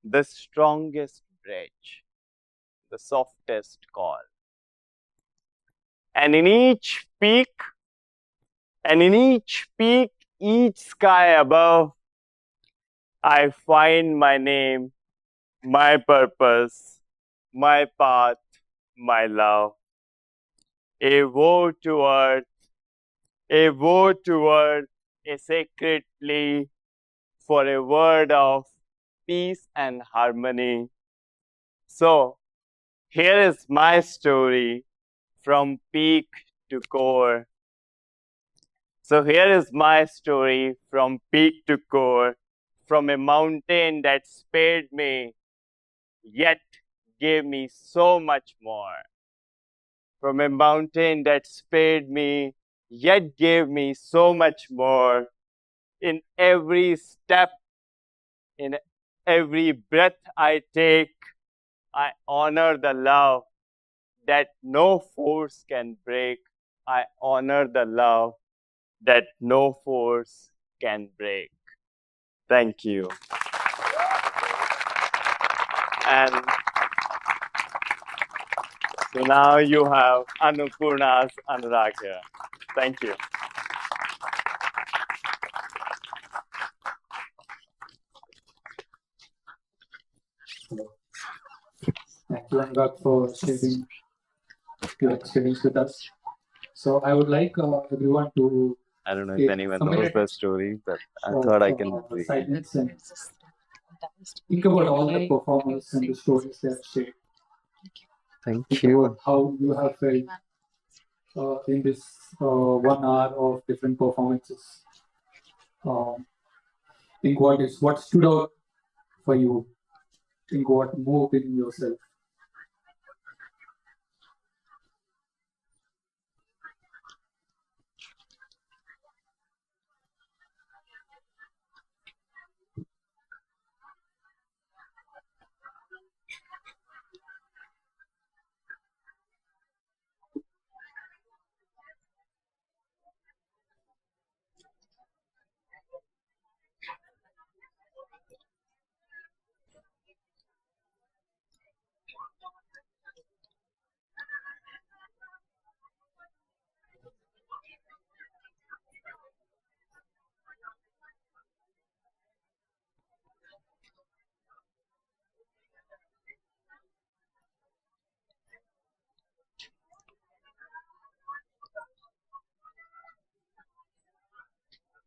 the strongest bridge, the softest call. And in each peak, each sky above, I find my name, my purpose, my path, my love. A woe to earth, a sacred plea for a word of peace and harmony. So, here is my story from peak to core. So here is my story from peak to core, from a mountain that spared me, yet gave me so much more. From a mountain that spared me, yet gave me so much more. In every step, in every breath I take, I honor the love that no force can break. I honor the love that no force can break. Thank you. And so now you have Annapurna's Anurag here. Thank you. Thank you, Anurag, for sharing your experience with us. So I would like everyone to I don't know if anyone knows the story, but I thought I can read. Silence and think about all the performers and the stories they have shared. Thank Think you. about how you have felt in this 1 hour of different performances. Think what stood out for you. Think what moved in yourself.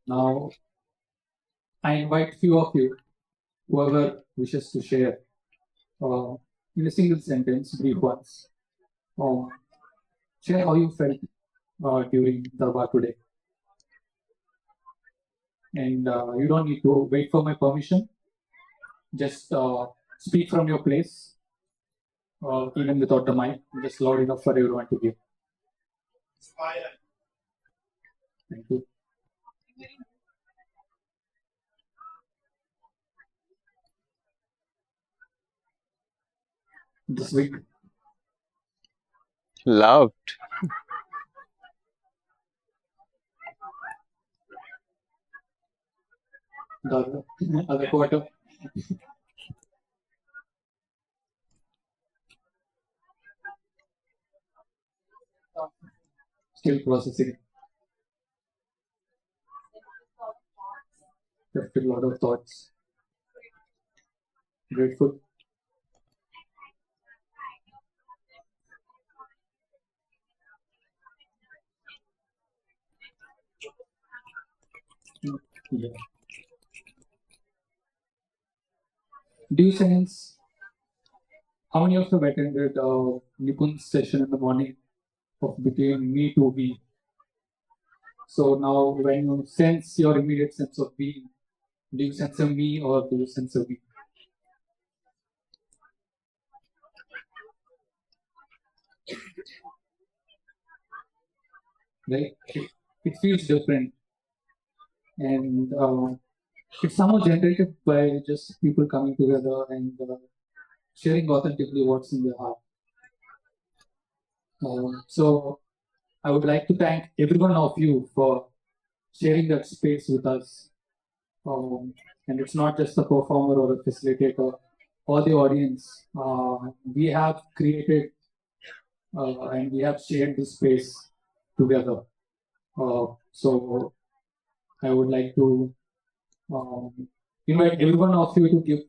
Now, I invite few of you, whoever wishes to share, in a single sentence, brief ones, share how you felt during Durbar today. And you don't need to wait for my permission. Just speak from your place, even without the mic, just loud enough for everyone to hear. Thank you. This week, Loved. the other quarter, still processing. Left a lot of thoughts. Grateful. Yeah. Do you sense how many of you have attended Nipun's session in the morning of between me to we? So now, when you sense your immediate sense of being, do you sense a me or do you sense a we? Right? It feels different, and it's somehow generated by just people coming together and sharing authentically what's in their heart. So I would like to thank every one of you for sharing that space with us. And it's not just a performer or a facilitator or the audience. We have created and we have shared this space together. So I would like to invite every one of you to give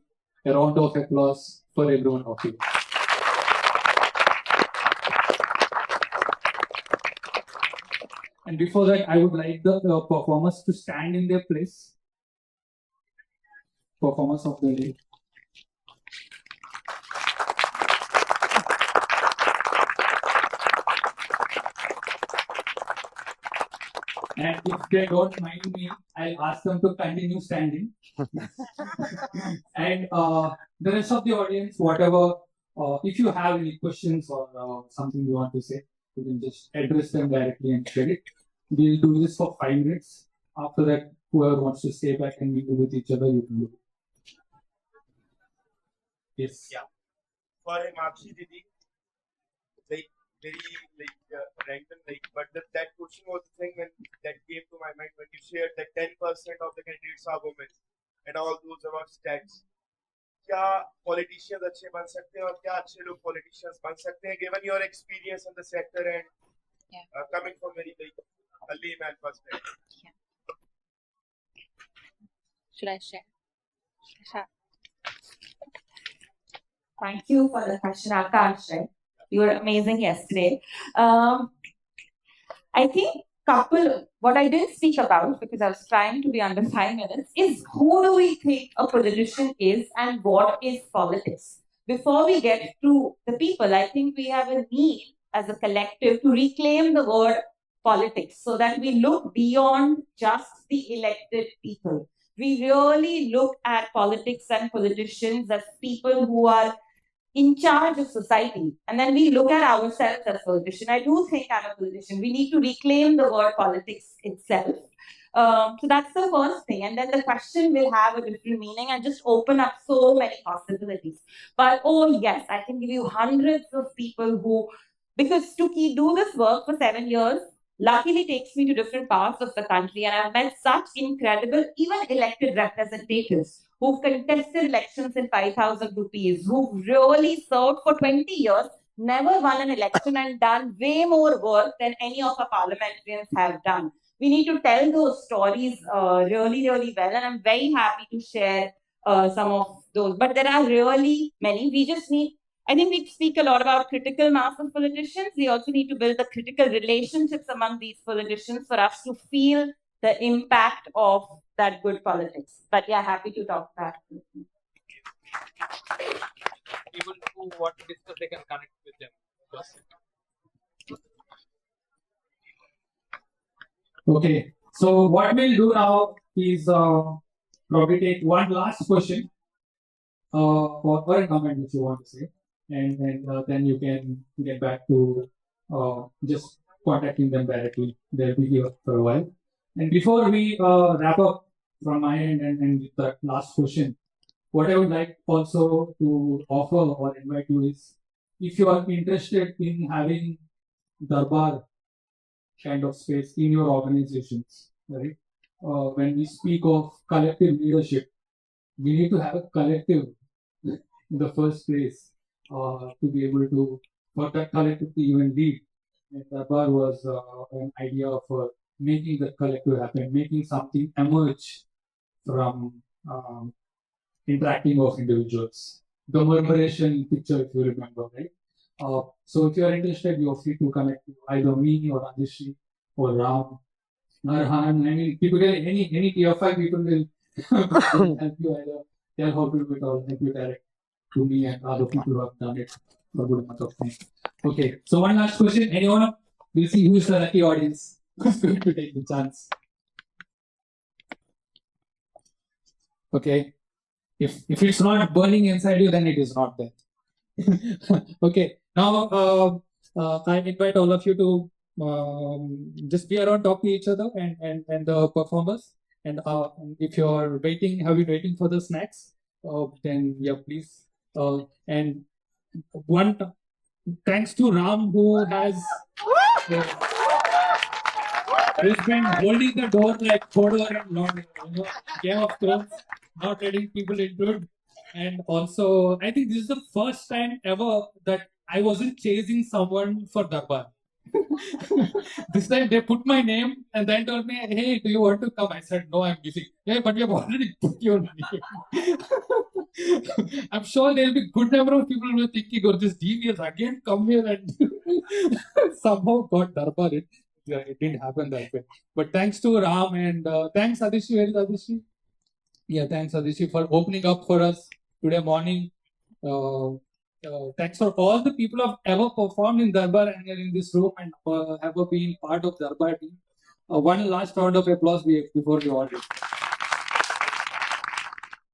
a round of applause for every one of you. And before that, I would like the performers to stand in their place. Performers of the day. And if they don't mind me, I'll ask them to continue standing. And the rest of the audience, whatever, if you have any questions or something you want to say, you can just address them directly and share it. We'll do this for 5 minutes. After that, whoever wants to stay back and mingle with each other, you can do it. Yes. Yeah. For Himakshi Didi, like very random, but that question was the thing that came to my mind when you shared that 10% of the candidates are women and all those about stats. क्या politicians अच्छे बन सकते हैं और क्या अच्छे लोग politicians बन सकते हैं given your experience in the sector and coming from very a layman perspective. Should I share? Sure. Thank you for the question, Akash. Right? You were amazing yesterday. I think what I didn't speak about, because I was trying to be under 5 minutes, is who do we think a politician is and what is politics? Before we get to the people, I think we have a need as a collective to reclaim the word politics so that we look beyond just the elected people. We really look at politics and politicians as people who are in charge of society. And then we look at ourselves as politicians. I do think I'm a politician. We need to reclaim the word politics itself. So that's the first thing. And then the question will have a different meaning and just open up so many possibilities. But oh yes, I can give you hundreds of people who, because to do this work for 7 years, luckily takes me to different parts of the country. And I've met such incredible, even elected representatives who've contested elections in 5,000 rupees, who've really served for 20 years, never won an election and done way more work than any of our parliamentarians have done. We need to tell those stories really, really well. And I'm very happy to share some of those. But there are really many. We just need, I think we speak a lot about critical mass of politicians. We also need to build the critical relationships among these politicians for us to feel the impact of that good politics. But yeah, happy to talk back. People who want to discuss, they can connect with them first. Okay, so what we'll do now is probably take one last question or a comment if you want to say, and then you can get back to just contacting them directly. They'll be here for a while. And before we wrap up from my end and with that last question, what I would like also to offer or invite you is, if you are interested in having Durbar kind of space in your organizations, right? When we speak of collective leadership, we need to have a collective in the first place to be able to, for that collective to even lead. And Durbar was an idea for making the collective happen, making something emerge from interacting of individuals. The murmuration picture, if you remember, right? So if you are interested, you are free to connect to either me or Adishri or Ram, Arhan. I mean, typically any TF5 people will help you either tell how to do it or help you direct to me and other people who have done it for a good amount of time. Okay, so one last question. Anyone? We'll see who's the lucky audience who's going to take the chance. Okay. If it's not burning inside you, then it is not there. Okay. Now I invite all of you to just be around, talk to each other and the performers. And if you're waiting, have been waiting for the snacks, then yeah, please. And one thanks to Ram, who has who's been holding the door like Hodor and Lord, Game of Thrones, not letting people into it. And also, I think this is the first time ever that I wasn't chasing someone for Durbar. This time they put my name and then told me, "Hey, do you want to come?" I said, "No, I'm busy." "Yeah, but we have already put your name." I'm sure there'll be good number of people who are thinking, "Oh, this devious again come here," and somehow got Durbar. It didn't happen that way. But thanks to Ram and thanks Adishi. Where is Adishi? Yeah, thanks Adishi for opening up for us today morning. Thanks for all the people who have ever performed in Durbar and are in this room and ever been part of Durbar team. One last round of applause before we all do.